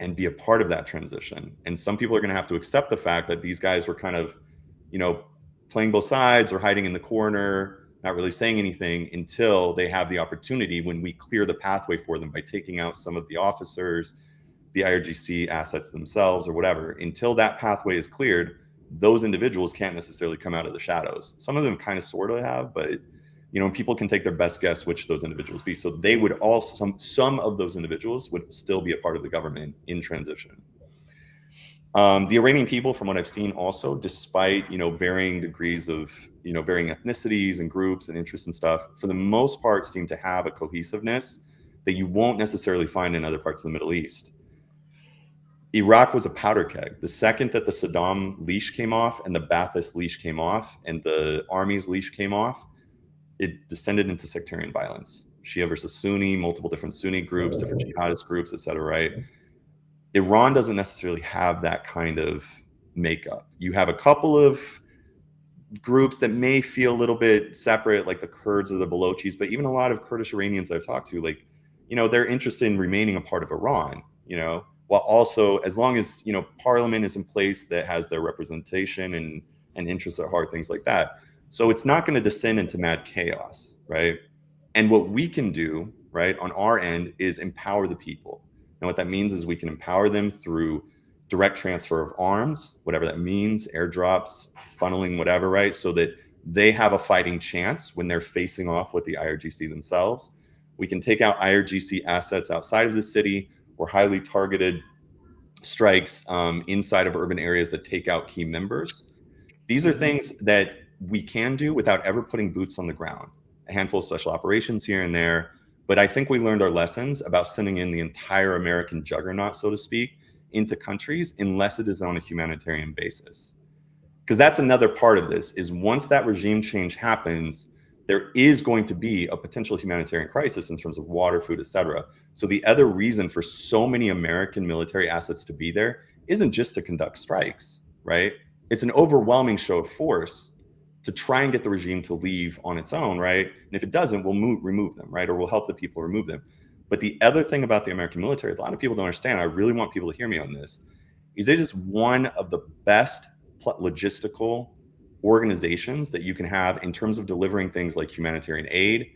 and be a part of that transition. And some people are going to have to accept the fact that these guys were kind of, playing both sides or hiding in the corner, not really saying anything until they have the opportunity when we clear the pathway for them by taking out some of the officers, the IRGC assets themselves or whatever. Until that pathway is cleared, those individuals can't necessarily come out of the shadows. Some of them kind of sort of have, but people can take their best guess which those individuals be. So they would also, some of those individuals would still be a part of the government in transition. The Iranian people, from what I've seen also, despite, varying degrees of, varying ethnicities and groups and interests and stuff, for the most part seem to have a cohesiveness that you won't necessarily find in other parts of the Middle East. Iraq was a powder keg. The second that the Saddam leash came off and the Ba'athist leash came off and the army's leash came off, it descended into sectarian violence. Shia versus Sunni, multiple different Sunni groups, different jihadist groups, et cetera, right? Iran doesn't necessarily have that kind of makeup. You have a couple of groups that may feel a little bit separate, like the Kurds or the Balochis, but even a lot of Kurdish Iranians that I've talked to, like, they're interested in remaining a part of Iran, while also, as long as, parliament is in place that has their representation and interests at heart, things like that. So it's not going to descend into mad chaos, right? And what we can do, right, on our end is empower the people. And what that means is we can empower them through direct transfer of arms, whatever that means, airdrops, funneling, whatever, right? So that they have a fighting chance when they're facing off with the IRGC themselves. We can take out IRGC assets outside of the city or highly targeted strikes inside of urban areas that take out key members. These are things that we can do without ever putting boots on the ground. A handful of special operations here and there. But I think we learned our lessons about sending in the entire American juggernaut, so to speak, into countries unless it is on a humanitarian basis. Because that's another part of this, is once that regime change happens, there is going to be a potential humanitarian crisis in terms of water, food, et cetera. So the other reason for so many American military assets to be there isn't just to conduct strikes, right? It's an overwhelming show of force to try and get the regime to leave on its own, right? And if it doesn't, we'll remove them, right? Or we'll help the people remove them. But the other thing about the American military, a lot of people don't understand, I really want people to hear me on this, is it is one of the best logistical organizations that you can have in terms of delivering things like humanitarian aid.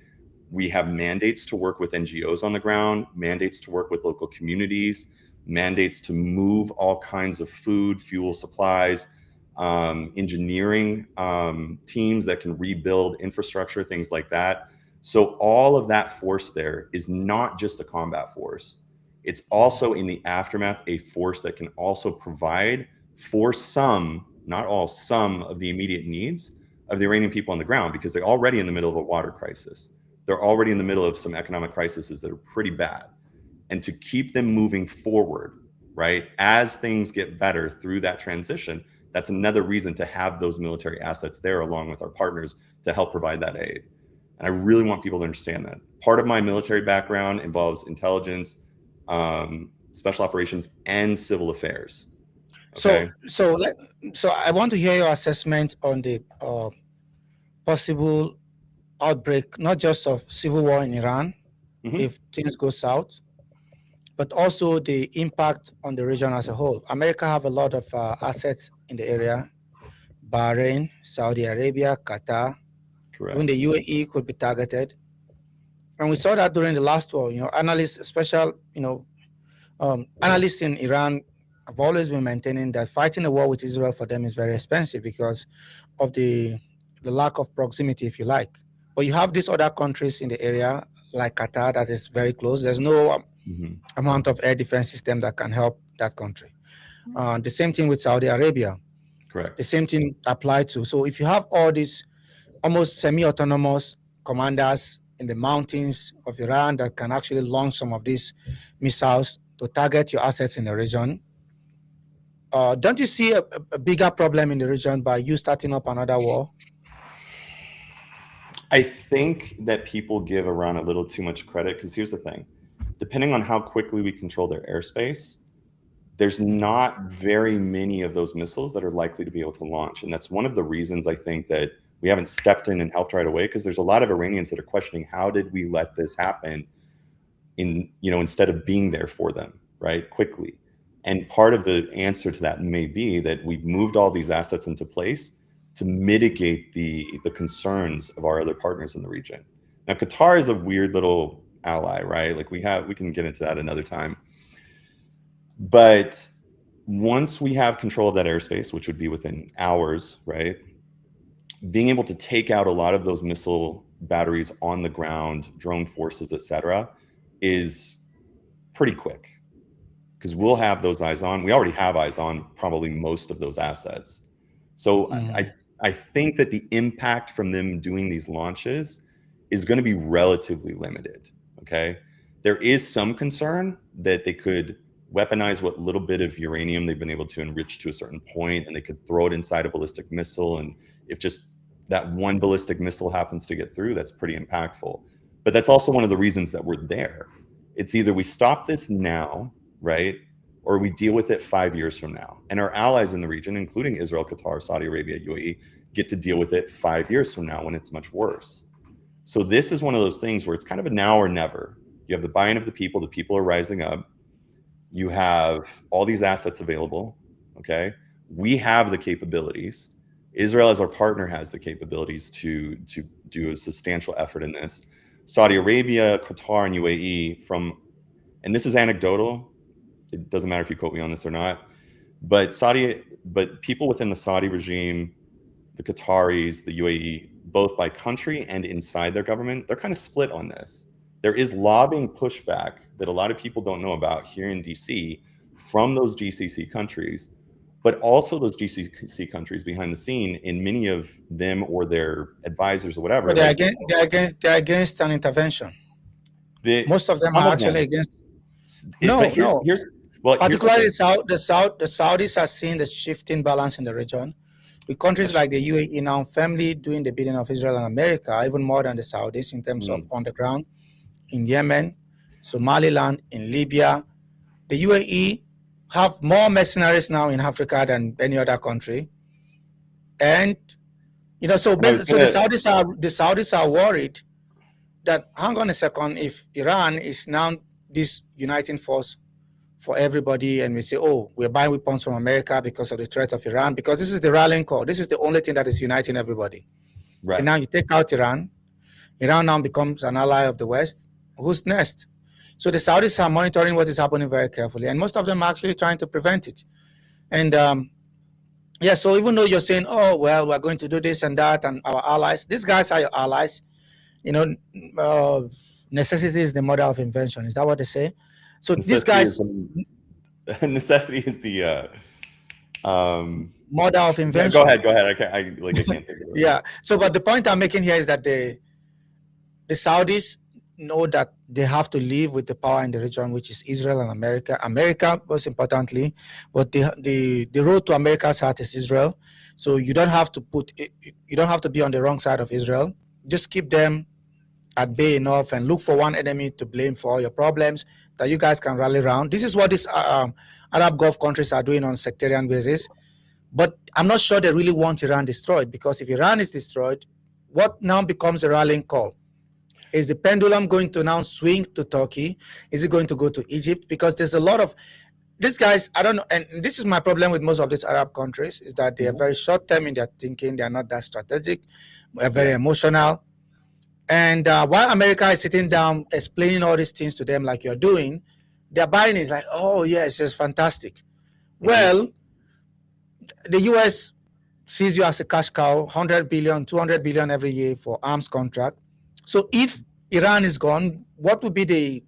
We have mandates to work with NGOs on the ground, mandates to work with local communities, mandates to move all kinds of food, fuel supplies, engineering teams that can rebuild infrastructure, things like that. So all of that force there is not just a combat force. It's also in the aftermath a force that can also provide for some not all, some of the immediate needs of the Iranian people on the ground, because they're already in the middle of a water crisis. They're already in the middle of some economic crises that are pretty bad. And to keep them moving forward, right, as things get better through that transition, that's another reason to have those military assets there along with our partners to help provide that aid. And I really want people to understand that. Part of my military background involves intelligence, special operations, and civil affairs. Okay? So I want to hear your assessment on the possible outbreak, not just of civil war in Iran, if things go south, but also the impact on the region as a whole. America have a lot of assets in the area. Bahrain, Saudi Arabia, Qatar, Correct. even the UAE could be targeted. And we saw that during the last war. Analysts, analysts in Iran have always been maintaining that fighting a war with Israel for them is very expensive because of the lack of proximity, if you like. But you have these other countries in the area, like Qatar, that is very close. There's no amount of air defense system that can help that country. The same thing with Saudi Arabia. Correct. The same thing applied to. So if you have all these almost semi-autonomous commanders in the mountains of Iran that can actually launch some of these missiles to target your assets in the region, don't you see a bigger problem in the region by you starting up another war? I think that people give Iran a little too much credit, because here's the thing. Depending on how quickly we control their airspace, there's not very many of those missiles that are likely to be able to launch. And that's one of the reasons I think that we haven't stepped in and helped right away, because there's a lot of Iranians that are questioning, how did we let this happen instead of being there for them, right, quickly. And part of the answer to that may be that we've moved all these assets into place to mitigate the concerns of our other partners in the region. Now, Qatar is a weird little ally, right? Like we can get into that another time. But once we have control of that airspace, which would be within hours, right, being able to take out a lot of those missile batteries on the ground, drone forces, et cetera, is pretty quick, because we'll have those eyes on. We already have eyes on probably most of those assets. So I think that the impact from them doing these launches is going to be relatively limited, okay? There is some concern that they could weaponize what little bit of uranium they've been able to enrich to a certain point, and they could throw it inside a ballistic missile. And if just that one ballistic missile happens to get through, that's pretty impactful. But that's also one of the reasons that we're there. It's either we stop this now, right, or we deal with it 5 years from now. And our allies in the region, including Israel, Qatar, Saudi Arabia, UAE, get to deal with it 5 years from now when it's much worse. So this is one of those things where it's kind of a now or never. You have the buy-in of the people are rising up. You have all these assets available, okay? We have the capabilities. Israel as our partner has the capabilities to do a substantial effort in this. Saudi Arabia, Qatar, and UAE and this is anecdotal, it doesn't matter if you quote me on this or not, but people within the Saudi regime, the Qataris, the UAE, both by country and inside their government, they're kind of split on this. There is lobbying pushback that a lot of people don't know about here in DC from those GCC countries, but also those GCC countries behind the scene, in many of them or their advisors or whatever. But they're against an intervention. Most of them are actually against. Particularly the Saudis are seeing the shifting balance in the region, with countries like the UAE now firmly doing the bidding of Israel and America, even more than the Saudis in terms of on the ground in Yemen, Somaliland, in Libya. The UAE have more mercenaries now in Africa than any other country. And so the Saudis are worried that, hang on a second, if Iran is now this uniting force for everybody, and we say, oh, we're buying weapons from America because of the threat of Iran, because this is the rallying call. This is the only thing that is uniting everybody. Right. And now you take out Iran. Iran now becomes an ally of the West. Who's next? So the Saudis are monitoring what is happening very carefully, and most of them are actually trying to prevent it. And so even though you're saying, oh, well, we're going to do this and that, and our allies, these guys are your allies, necessity is the mother of invention. Is that what they say? So these guys... necessity is the mother of Yeah, invention. go ahead. I can't think of it. Yeah. So, but the point I'm making here is that the Saudis know that they have to live with the power in the region, which is Israel and America. America, most importantly, but the road to America's heart is Israel. So you don't have to be on the wrong side of Israel. Just keep them at bay enough and look for one enemy to blame for all your problems that you guys can rally around. This is what these Arab Gulf countries are doing on sectarian basis. But I'm not sure they really want Iran destroyed, because if Iran is destroyed, what now becomes a rallying call? Is the pendulum going to now swing to Turkey? Is it going to go to Egypt? Because there's a lot of these guys, I don't know, and this is my problem with most of these Arab countries, is that they are very short-term in their thinking. They are not that strategic. They're very emotional. And while America is sitting down explaining all these things to them like you're doing, they're buying it like, oh, yes, it's fantastic. Well, the U.S. sees you as a cash cow, 100 billion, 200 billion every year for arms contract. So if Iran is gone, what would be the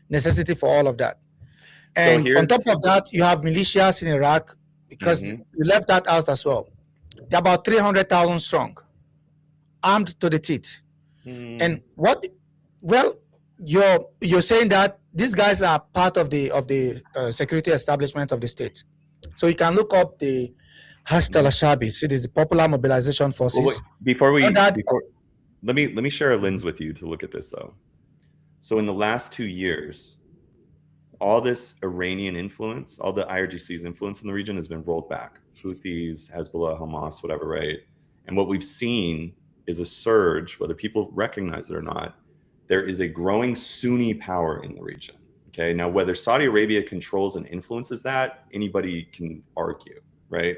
necessity for all of that? And on top of that, you have militias in Iraq, because you left that out as well. They're about 300,000 strong, armed to the teeth. And you're saying that these guys are part of the security establishment of the state. So you can look up the Hashd al-Shabi, it is the Popular Mobilization Forces. Well, let me share a lens with you to look at this though. So in the last 2 years, all this Iranian influence, all the IRGC's influence in the region has been rolled back. Houthis, Hezbollah, Hamas, whatever, right? And what we've seen is a surge, whether people recognize it or not. There is a growing Sunni power in the region. Okay, now whether Saudi Arabia controls and influences that, anybody can argue, right?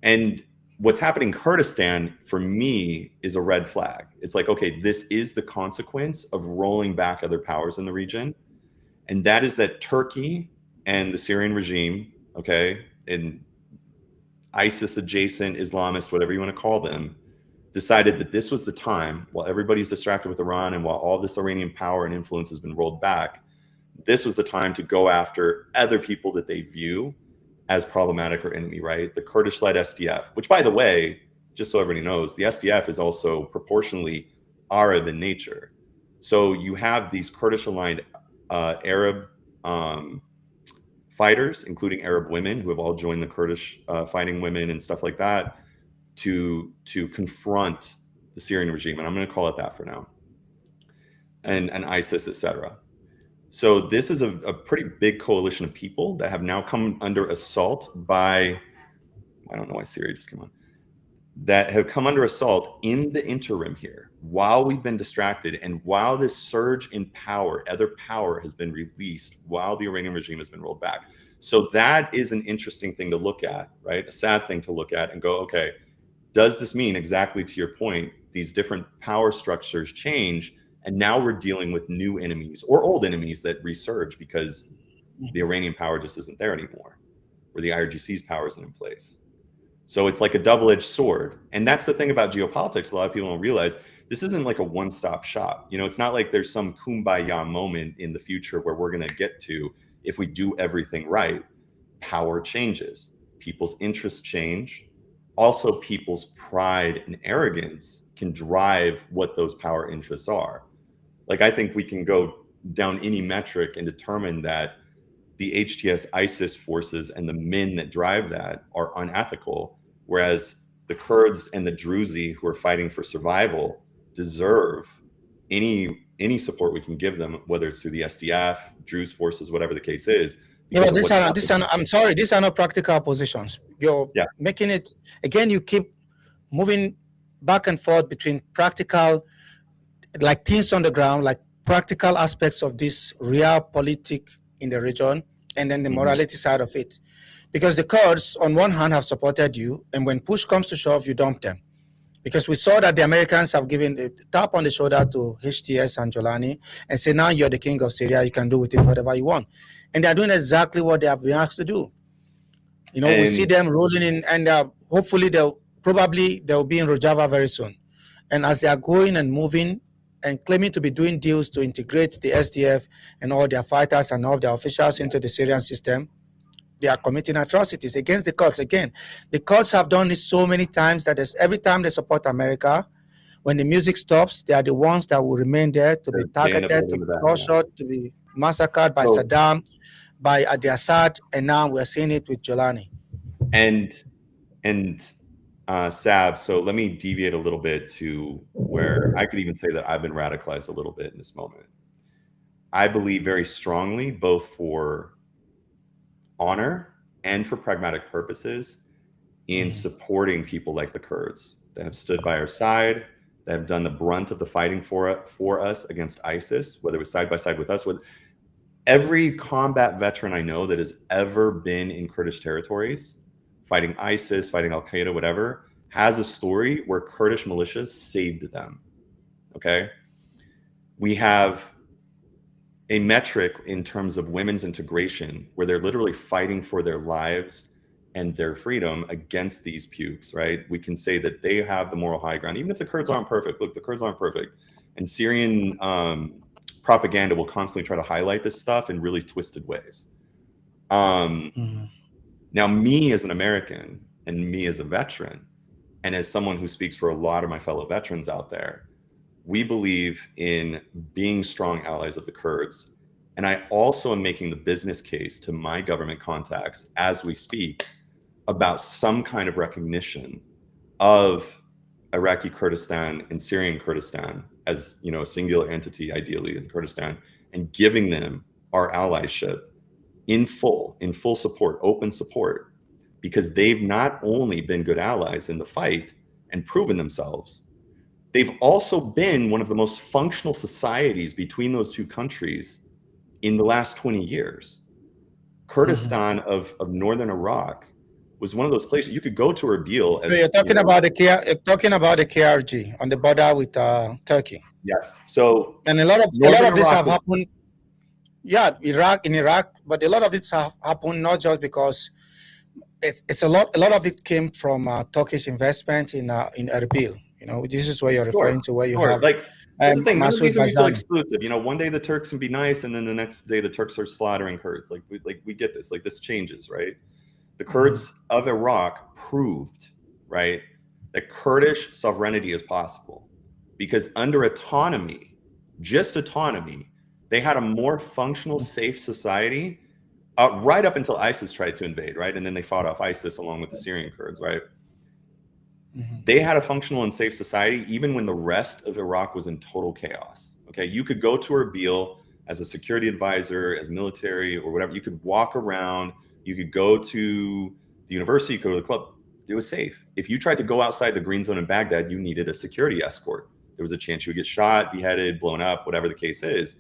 And what's happening in Kurdistan, for me, is a red flag. It's like, okay, this is the consequence of rolling back other powers in the region. And that is that Turkey and the Syrian regime, okay, and ISIS-adjacent Islamists, whatever you want to call them, decided that this was the time, while everybody's distracted with Iran and while all this Iranian power and influence has been rolled back, this was the time to go after other people that they view as problematic or enemy, right? The Kurdish-led SDF, which, by the way, just so everybody knows, the SDF is also proportionally Arab in nature. So you have these Kurdish-aligned Arab fighters, including Arab women who have all joined the Kurdish fighting women and stuff like that, to confront the Syrian regime, and I'm going to call it that for now, and ISIS, etc. So this is a pretty big coalition of people that have now come under assault by, I don't know why Syria just came on, that have come under assault in the interim here, while we've been distracted and while this surge in power, other power has been released, while the Iranian regime has been rolled back. So that is an interesting thing to look at, right? A sad thing to look at and go, okay, does this mean, exactly to your point, these different power structures change, and now we're dealing with new enemies or old enemies that resurge because the Iranian power just isn't there anymore, or the IRGC's power isn't in place. So it's like a double-edged sword. And that's the thing about geopolitics. A lot of people don't realize this isn't like a one-stop shop. You know, it's not like there's some kumbaya moment in the future where we're going to get to, if we do everything right. Power changes, people's interests change. Also, people's pride and arrogance can drive what those power interests are. Like, I think we can go down any metric and determine that the HTS ISIS forces and the men that drive that are unethical, whereas the Kurds and the Druzi who are fighting for survival deserve any support we can give them, whether it's through the SDF, Druze forces, whatever the case is. You know, I'm sorry, these are not practical positions. You're making it, again, you keep moving back and forth between practical, like things on the ground, like practical aspects of this real politic in the region, and then the morality side of it. Because the Kurds, on one hand, have supported you, and when push comes to shove, you dump them. Because we saw that the Americans have given a tap on the shoulder to HTS and Jolani and say, now you're the king of Syria, you can do with it whatever you want. And they're doing exactly what they have been asked to do. You know, we see them rolling in, and hopefully they'll be in Rojava very soon. And as they are going and moving and claiming to be doing deals to integrate the SDF and all their fighters and all their officials into the Syrian system, they are committing atrocities against the Kurds. Again, the Kurds have done this so many times that every time they support America, when the music stops, they are the ones that will remain there to be They end up targeted, to holding be the bag. tortured, to be massacred by So, Saddam, by the Assad, and now we're seeing it with Jolani. and Sab, so let me deviate a little bit to where I could even say that I've been radicalized a little bit in this moment. I believe very strongly, both for honor and for pragmatic purposes, in supporting people like the Kurds that have stood by our side, that have done the brunt of the fighting for us against ISIS, whether it was side by side with us. With every combat veteran I know that has ever been in Kurdish territories, fighting ISIS, fighting Al Qaeda, whatever, has a story where Kurdish militias saved them. Okay, we have a metric in terms of women's integration where they're literally fighting for their lives and their freedom against these pukes, right? We can say that they have the moral high ground, even if the Kurds aren't perfect. Look, the Kurds aren't perfect. And Syrian propaganda will constantly try to highlight this stuff in really twisted ways. Now, me as an American and me as a veteran, and as someone who speaks for a lot of my fellow veterans out there, we believe in being strong allies of the Kurds. And I also am making the business case to my government contacts as we speak about some kind of recognition of Iraqi Kurdistan and Syrian Kurdistan as, you know, a singular entity, ideally in Kurdistan, and giving them our allyship in full support, open support, because they've not only been good allies in the fight and proven themselves, they've also been one of the most functional societies between those two countries in the last 20 years. Kurdistan of northern Iraq was one of those places you could go to Erbil. So you're talking about the KRG on the border with Turkey. Yes. So and a lot of this have happened. Yeah, in Iraq, but a lot of it have happened not just because it's a lot of it came from Turkish investment in Erbil. You know, this is where you're referring to, where you have like. Here's the thing, none of these are mutually Barzani. exclusive. You know, one day the Turks can be nice, and then the next day the Turks are slaughtering Kurds. Like we get this. Like this changes, right? The Kurds of Iraq proved, right, that Kurdish sovereignty is possible, because under autonomy, just autonomy, they had a more functional, safe society right up until ISIS tried to invade, right? And then they fought off ISIS along with the Syrian Kurds, right? They had a functional and safe society even when the rest of Iraq was in total chaos. Okay, you could go to Erbil as a security advisor, as military or whatever. You could walk around. You could go to the university, you could go to the club. It was safe. If you tried to go outside the green zone in Baghdad, you needed a security escort. There was a chance you would get shot, beheaded, blown up, whatever the case is.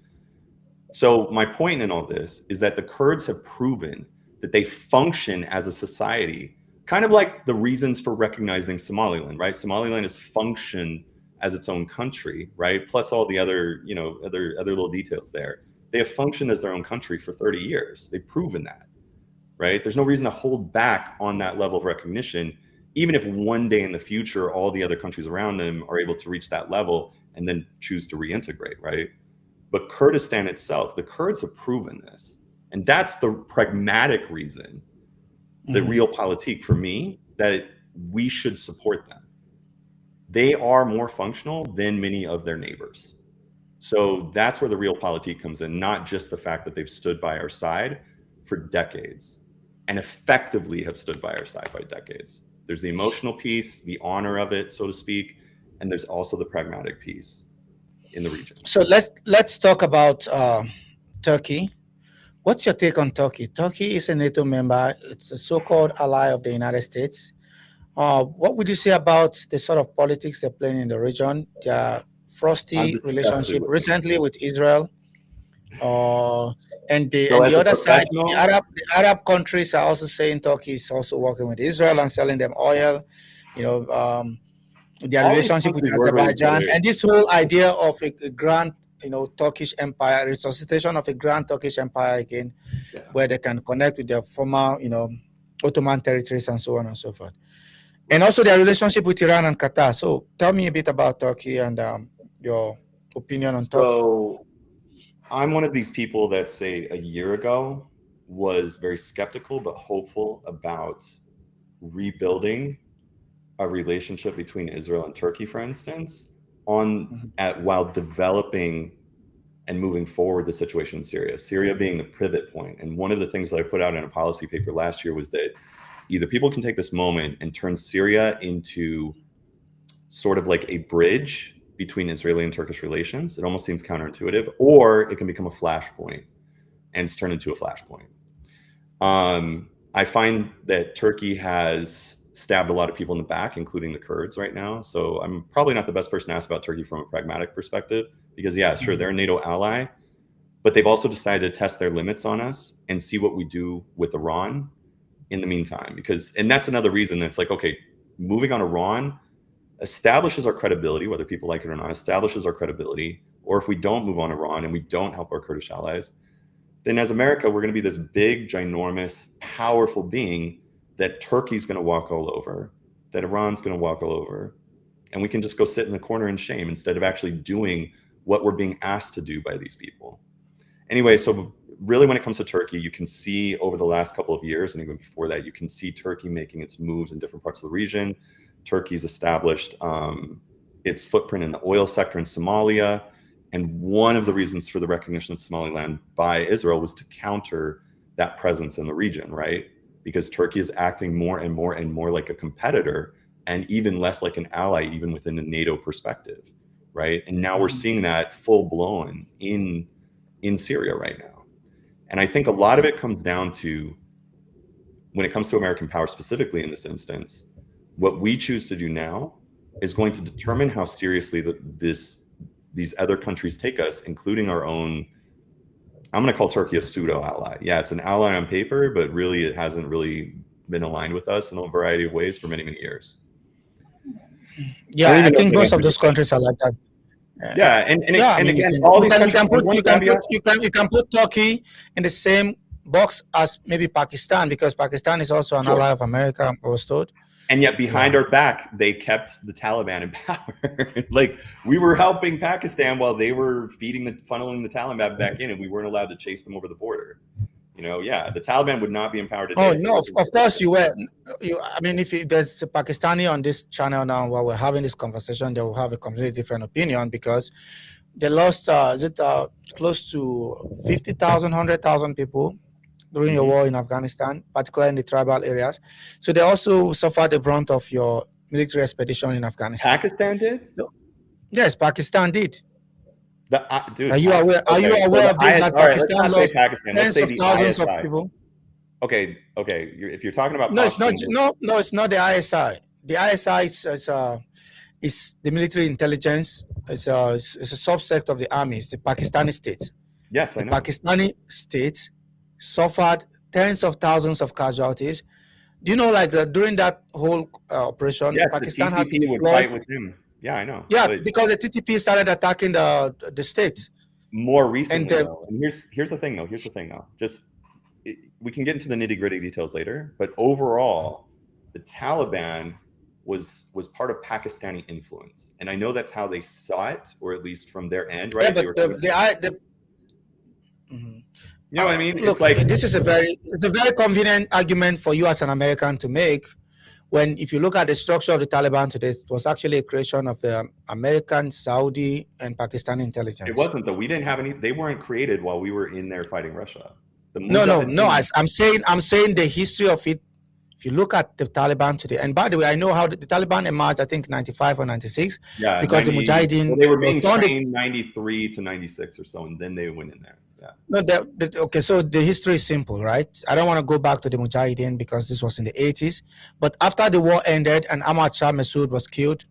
So my point in all this is that the Kurds have proven that they function as a society, kind of like the reasons for recognizing Somaliland, right? Somaliland has functioned as its own country, right? Plus all the other, you know, other little details there. They have functioned as their own country for 30 years. They've proven that, right? There's no reason to hold back on that level of recognition, even if one day in the future, all the other countries around them are able to reach that level and then choose to reintegrate, right? But Kurdistan itself, the Kurds have proven this. And that's the pragmatic reason, the realpolitik for me, that we should support them. They are more functional than many of their neighbors. So that's where the realpolitik comes in, not just the fact that they've stood by our side for decades and effectively have stood by our side by decades. There's the emotional piece, the honor of it, so to speak, and there's also the pragmatic piece in the region. So let's talk about Turkey. What's your take on Turkey? Turkey is a NATO member. It's a so-called ally of the United States. What would you say about the sort of politics they're playing in the region? Their frosty relationship recently with Israel. And the other side, the Arab countries are also saying Turkey is also working with Israel and selling them oil. You know, their relationship with Azerbaijan, and this whole idea of a grand, you know, Turkish empire, resuscitation of a grand Turkish empire again, where they can connect with their former, you know, Ottoman territories and so on and so forth. And also their relationship with Iran and Qatar. So tell me a bit about Turkey and your opinion on Turkey. So I'm one of these people that say a year ago, was very skeptical but hopeful about rebuilding a relationship between Israel and Turkey, for instance, while developing and moving forward the situation in Syria being the pivot point. And one of the things that I put out in a policy paper last year was that either people can take this moment and turn Syria into sort of like a bridge between Israeli and Turkish relations. It almost seems counterintuitive, or it can become a flashpoint and it's turned into a flashpoint. I find that Turkey has stabbed a lot of people in the back, including the Kurds right now. So I'm probably not the best person to ask about Turkey from a pragmatic perspective, because yeah, sure, they're a NATO ally, but they've also decided to test their limits on us and see what we do with Iran in the meantime. And that's another reason that's like, okay, moving on Iran establishes our credibility, whether people like it or not, establishes our credibility. Or if we don't move on Iran and we don't help our Kurdish allies, then as America, we're going to be this big, ginormous, powerful being that Turkey's going to walk all over, that Iran's going to walk all over. And we can just go sit in the corner in shame instead of actually doing what we're being asked to do by these people. Anyway, so really when it comes to Turkey, you can see over the last couple of years, and even before that, you can see Turkey making its moves in different parts of the region. Turkey's established its footprint in the oil sector in Somalia. And one of the reasons for the recognition of Somaliland by Israel was to counter that presence in the region, right? Because Turkey is acting more and more and more like a competitor and even less like an ally, even within a NATO perspective, right? And now we're seeing that full blown in Syria right now. And I think a lot of it comes down to, when it comes to American power specifically in this instance, what we choose to do now is going to determine how seriously these other countries take us, including our own. I'm going to call Turkey a pseudo ally. Yeah, it's an ally on paper, but really it hasn't really been aligned with us in a variety of ways for many, many years. Yeah, I think most of those countries are like that. Yeah, and again, all these countries. You can put Turkey in the same box as maybe Pakistan, because Pakistan is also an ally of America, I was told. And yet behind our back, they kept the Taliban in power. Like, we were helping Pakistan while they were funneling the Taliban back in, and we weren't allowed to chase them over the border. Yeah, the Taliban would not be in power today. Oh, no, of course you were. I mean, if there's a Pakistani on this channel now while we're having this conversation, they will have a completely different opinion, because they lost, close to 50,000, 100,000 people during the war in Afghanistan, particularly in the tribal areas. So they also suffered the brunt of your military expedition in Afghanistan. Pakistan did? So, yes, Pakistan did. Dude, are you aware? Are you aware of this? That Pakistan lost tens of thousands of people. Okay. If you're talking about, no, it's not. No, it's not the ISI. The ISI is the military intelligence. It's a subsect of the army. It's the Pakistani state. Yes, I know. The Pakistani state suffered tens of thousands of casualties. Do you know, like during that whole operation, yes, Pakistan the TTP would fight with him. Yeah, I know. Yeah, because the TTP started attacking the states more recently. And here's the thing, though. We can get into the nitty-gritty details later, but overall, the Taliban was part of Pakistani influence, and I know that's how they saw it, or at least from their end, right? Yeah, but you know what I mean? Look, this is a very convenient argument for you as an American to make, when if you look at the structure of the Taliban today, it was actually a creation of American, Saudi, and Pakistani intelligence. It wasn't, though. We didn't have any. They weren't created while we were in there fighting Russia. No. I'm saying the history of it. If you look at the Taliban today, and by the way, I know how the Taliban emerged, I think 95 or 96. Yeah, because the Mujahideen, they were being trained 93 to 96 or so, and then they went in there. Yeah. No, okay, so the history is simple, right? I don't want to go back to the Mujahideen because this was in the 80s. But after the war ended and Ahmad Shah Massoud was killed,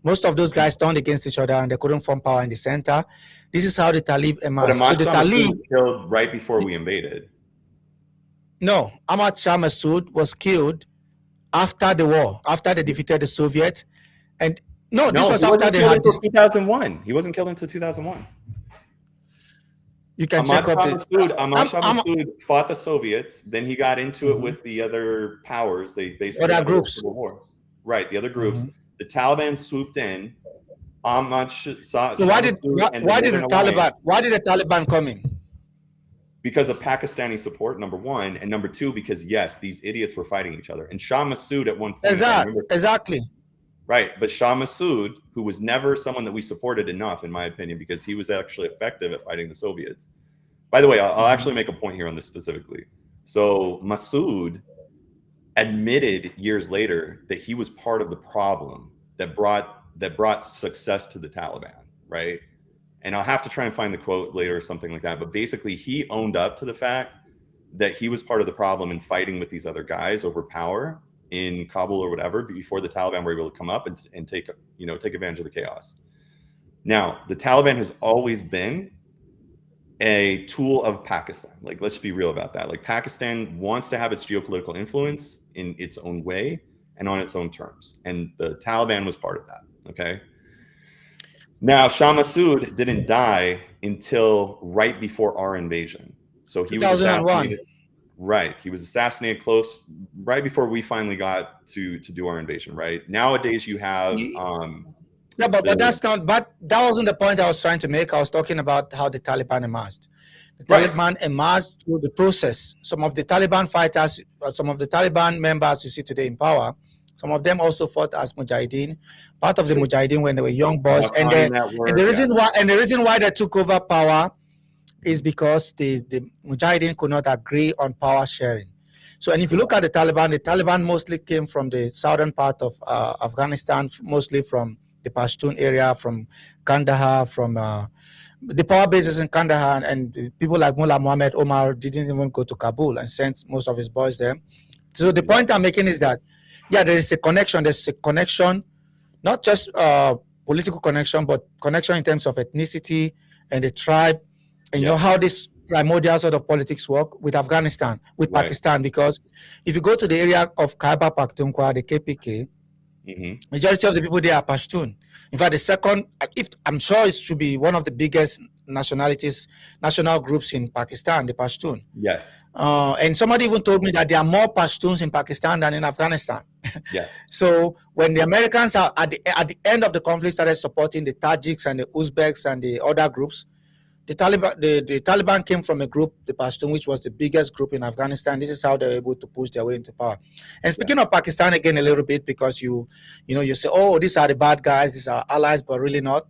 most of those guys turned against each other and they couldn't form power in the center. This is how the Talib emerged. But Ahmad Shah Massoud was killed right before we invaded. No, Ahmad Shah Massoud was killed after the war, after they defeated the Soviets. And this was after they had this. 2001. He wasn't killed until 2001. You can check up Ahmad Shah Massoud fought the Soviets. Then he got into it with the other powers. They basically other groups. Civil war. Right, the other groups. The Taliban swooped in. Ahmad Shah. So why did the Taliban come in? because of Pakistani support, number one, and number two, because yes, these idiots were fighting each other. And Shah Massoud at one point, I remember, Exactly. right, but Shah Massoud, who was never someone that we supported enough, in my opinion, because he was actually effective at fighting the Soviets. By the way, I'll actually make a point here on this specifically. So Massoud admitted years later that he was part of the problem that brought success to the Taliban, right? And I'll have to try and find the quote later or something like that. But basically, he owned up to the fact that he was part of the problem in fighting with these other guys over power in Kabul or whatever before the Taliban were able to come up and take advantage of the chaos. Now, the Taliban has always been a tool of Pakistan. Like, let's be real about that. Like, Pakistan wants to have its geopolitical influence in its own way and on its own terms. And the Taliban was part of that. Okay. Now, Shah Massoud didn't die until right before our invasion. So he was assassinated. Right. He was assassinated close right before we finally got to do our invasion. Right. Nowadays, you have. Yeah, but that's not. But that wasn't the point I was trying to make. I was talking about how the Taliban emerged. The Taliban emerged through the process. Some of the Taliban fighters, some of the Taliban members you see today in power, some of them also fought as Mujahideen, part of the Mujahideen when they were young boys. And the reason why they took over power is because the Mujahideen could not agree on power sharing. So, and if you look at the Taliban mostly came from the southern part of Afghanistan, mostly from the Pashtun area, from Kandahar, from the power bases in Kandahar, and people like Mullah Muhammad Omar didn't even go to Kabul and sent most of his boys there. So the point I'm making is that, yeah, there is a connection. There's a connection, not just political connection, but connection in terms of ethnicity and the tribe, and you know how this primordial sort of politics work with Afghanistan, with Pakistan. Because if you go to the area of Khyber Pakhtunkhwa, the KPK, majority of the people there are Pashtun. In fact, the second, if I'm sure it should be one of the biggest national groups in Pakistan, the Pashtun. Yes. And somebody even told me that there are more Pashtuns in Pakistan than in Afghanistan. Yes. So when the Americans are at the end of the conflict started supporting the Tajiks and the Uzbeks and the other groups, the Taliban came from a group, the Pashtun, which was the biggest group in Afghanistan. This is how they were able to push their way into power. And speaking of Pakistan again a little bit, because you say, oh, these are the bad guys, these are allies, but really not.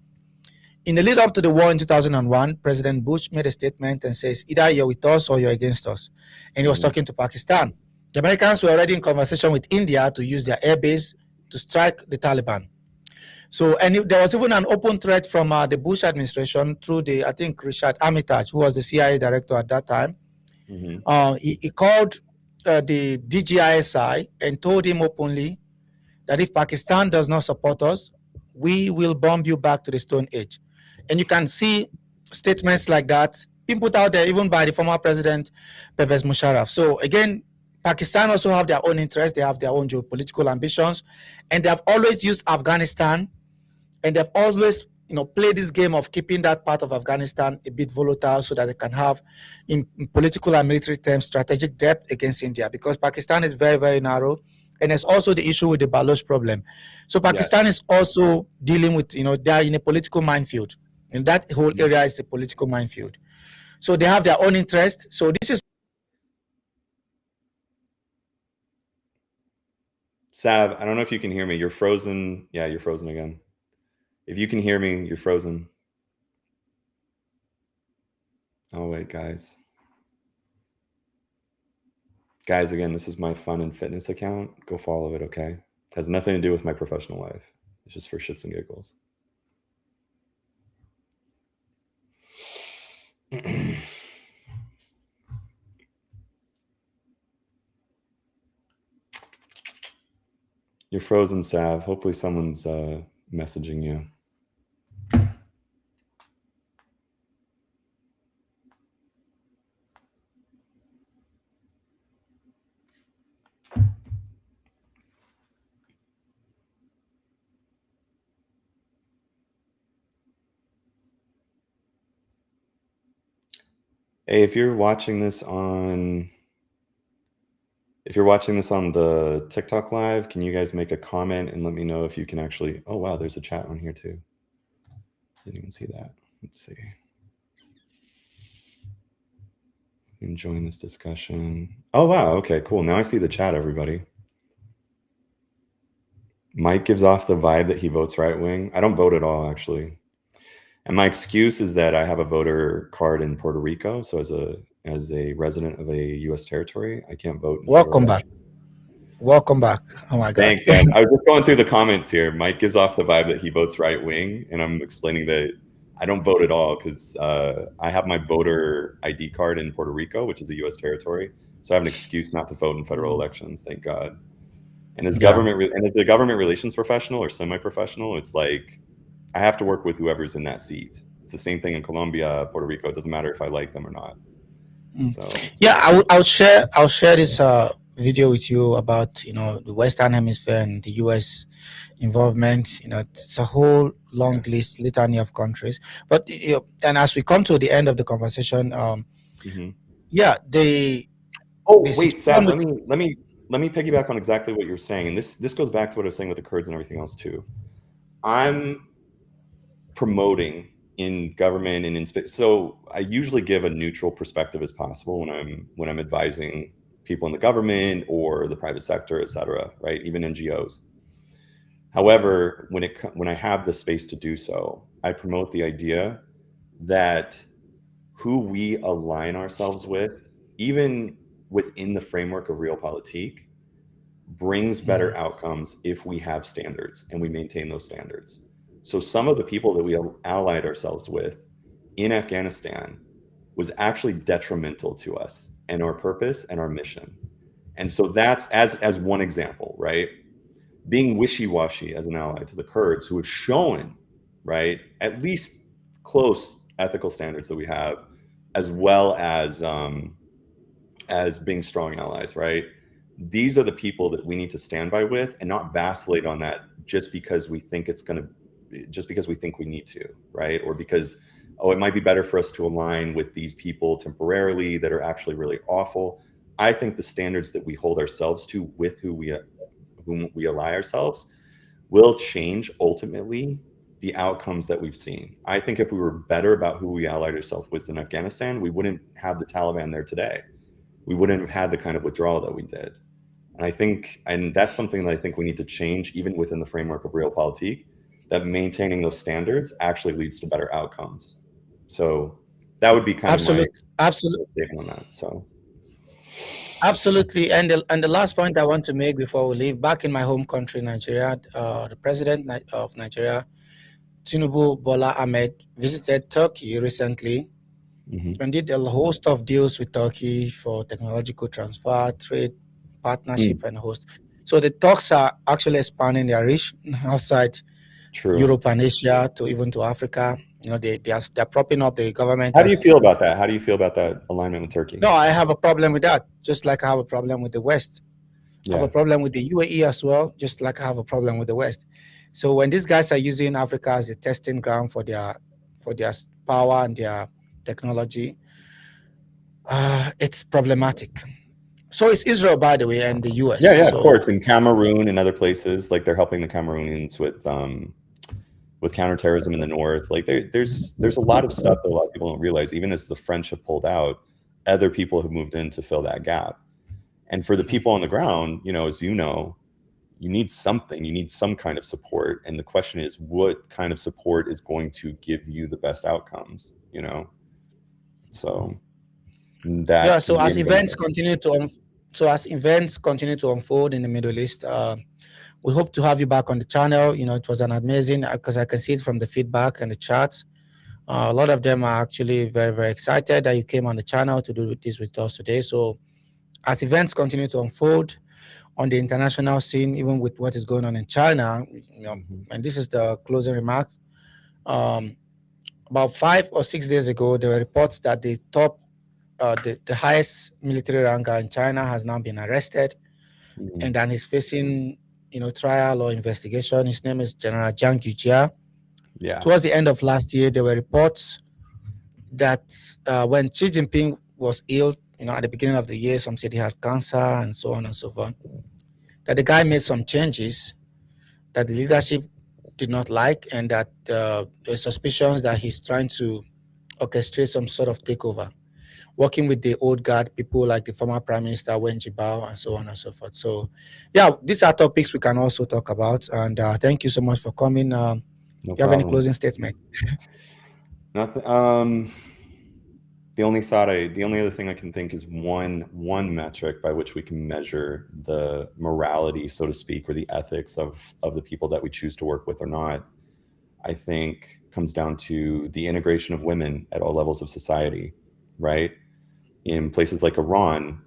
In the lead up to the war in 2001, President Bush made a statement and says, either you're with us or you're against us. And he was talking to Pakistan. The Americans were already in conversation with India to use their air base to strike the Taliban. So, and there was even an open threat from the Bush administration through I think Richard Armitage, who was the CIA director at that time. He called the DGISI and told him openly that if Pakistan does not support us, we will bomb you back to the Stone Age. And you can see statements like that being put out there even by the former president, Pervez Musharraf. So again, Pakistan also have their own interests. They have their own geopolitical ambitions. And they have always used Afghanistan, and they've always played this game of keeping that part of Afghanistan a bit volatile so that they can have, in political and military terms, strategic depth against India, because Pakistan is very, very narrow. And there's also the issue with the Baloch problem. So Pakistan is also dealing with, they are in a political minefield. And that whole area is a political minefield. So they have their own interest. So this is... Sav, I don't know if you can hear me. You're frozen. Yeah, you're frozen again. If you can hear me, you're frozen. Oh, wait, guys. Guys, again, this is my fun and fitness account. Go follow it, okay? It has nothing to do with my professional life. It's just for shits and giggles. You're frozen, Sav. Hopefully someone's messaging you. Hey, if you're watching this on the TikTok live, can you guys make a comment and let me know if you can actually... Oh, wow, there's a chat on here too. Didn't even see that. Let's see. enjoying this discussion. Oh, wow. Okay, cool. Now I see the chat, everybody. Mike gives off the vibe that he votes right wing. I don't vote at all, actually. And my excuse is that I have a voter card in Puerto Rico. So as a resident of a U.S. territory, I can't vote in federal Welcome back. elections. Welcome back. Oh my God. Thanks, man. I was just going through the comments here. Mike gives off the vibe that he votes right wing, and I'm explaining that I don't vote at all because I have my voter ID card in Puerto Rico, which is a U.S. territory. So I have an excuse not to vote in federal elections. Thank God. And as Yeah. as a government relations professional or semi-professional, it's like I have to work with whoever's in that seat. It's the same thing in Colombia, Puerto Rico. It doesn't matter if I like them or not. So Yeah, I'll share this video with you about the Western Hemisphere and the U.S. involvement. It's a whole long list litany of countries. But and as we come to the end of the conversation, yeah, oh the wait, situation Saf, with let me piggyback on exactly what you're saying, and this goes back to what I was saying with the Kurds and everything else too. I'm promoting in government and in space, so I usually give a neutral perspective as possible when I'm advising people in the government or the private sector, et cetera, right? Even NGOs. However, when I have the space to do so, I promote the idea that who we align ourselves with, even within the framework of realpolitik, brings better outcomes if we have standards and we maintain those standards. So some of the people that we allied ourselves with in Afghanistan was actually detrimental to us and our purpose and our mission. And so that's as one example, right? Being wishy-washy as an ally to the Kurds, who have shown, right, at least close ethical standards that we have, as well as being strong allies, right? These are the people that we need to stand by with and not vacillate on that just because we think we need to, right? Or because, oh, it might be better for us to align with these people temporarily that are actually really awful. I think the standards that we hold ourselves to with whom we ally ourselves will change ultimately the outcomes that we've seen. I think if we were better about who we allied ourselves with in Afghanistan, we wouldn't have the Taliban there today. We wouldn't have had the kind of withdrawal that we did. And that's something that I think we need to change even within the framework of realpolitik, that maintaining those standards actually leads to better outcomes. So that would be kind of my statement on that. So absolutely. And the last point I want to make before we leave, back in my home country, Nigeria, the president of Nigeria, Tinubu Bola Ahmed, visited Turkey recently and did a host of deals with Turkey for technological transfer, trade, partnership, and host. So the talks are actually expanding their reach outside Europe and Asia to even to Africa. They're propping up the government. How do you feel about that? How do you feel about that alignment with Turkey? No, I have a problem with that, just like I have a problem with the West. I have a problem with the UAE as well, just like I have a problem with the West. So when these guys are using Africa as a testing ground for their power and their technology, it's problematic. So it's Israel, by the way, and the US. Yeah, so, of course. In Cameroon and other places, like they're helping the Cameroonians with counterterrorism in the north. Like there's a lot of stuff that a lot of people don't realize. Even as the French have pulled out, other people have moved in to fill that gap. And for the people on the ground, as you know, you need something. You need some kind of support. And the question is, what kind of support is going to give you the best outcomes? So that. Yeah. So as events continue to unfold in the Middle East, we hope to have you back on the channel. It was an amazing, because I can see it from the feedback and the chats. A lot of them are actually very, very excited that you came on the channel to do this with us today. So as events continue to unfold on the international scene, even with what is going on in China, and this is the closing remarks. About 5 or 6 days ago, there were reports that the highest military ranker in China has now been arrested, and then he's facing, trial or investigation. His name is General Jiang Yujia. Yeah. Towards the end of last year, there were reports that when Xi Jinping was ill, at the beginning of the year, some said he had cancer and so on and so forth, that the guy made some changes that the leadership did not like, and that there's suspicions that he's trying to orchestrate some sort of takeover. working with the old guard people like the former Prime Minister Wen Jiabao and so on and so forth. So, yeah, these are topics we can also talk about. And thank you so much for coming. No Do you have any problem. closing statement? Nothing. The only other thing I can think is one metric by which we can measure the morality, so to speak, or the ethics of the people that we choose to work with or not. I think comes down to the integration of women at all levels of society, right? In places like Iran,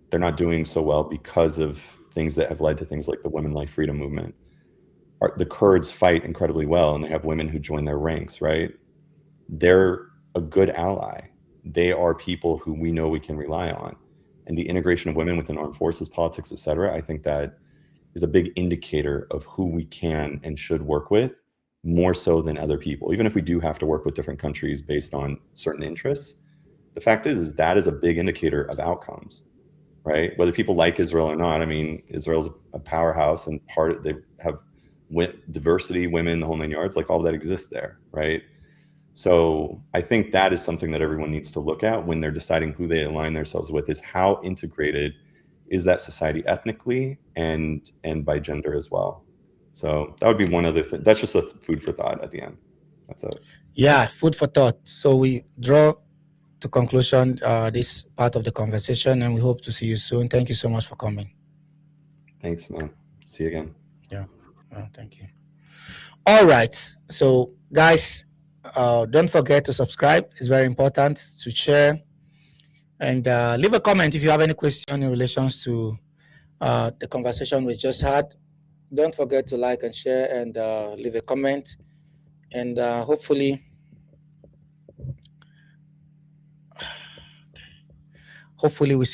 they're not doing so well because of things that have led to things like the Women Life Freedom Movement. The Kurds fight incredibly well, and they have women who join their ranks, right? They're a good ally. They are people who we know we can rely on. And the integration of women within armed forces, politics, et cetera, I think that is a big indicator of who we can and should work with, more so than other people. Even if we do have to work with different countries based on certain interests, the fact is that is a big indicator of outcomes, right? Whether people like Israel or not. I mean, Israel's a powerhouse, and they have diversity, women, the whole 9 yards, like all that exists there, right? So I think that is something that everyone needs to look at when they're deciding who they align themselves with, is how integrated is that society ethnically and by gender as well. So that would be one other thing. That's just a food for thought at the end. That's it. Yeah, food for thought. So we draw to conclusion this part of the conversation, and we hope to see you soon. Thank you so much for coming. Thanks, man. See you again. Yeah. Thank you. All right. So, guys, don't forget to subscribe. It's very important to share and leave a comment if you have any question in relations to the conversation we just had. Don't forget to like and share and leave a comment. And hopefully we see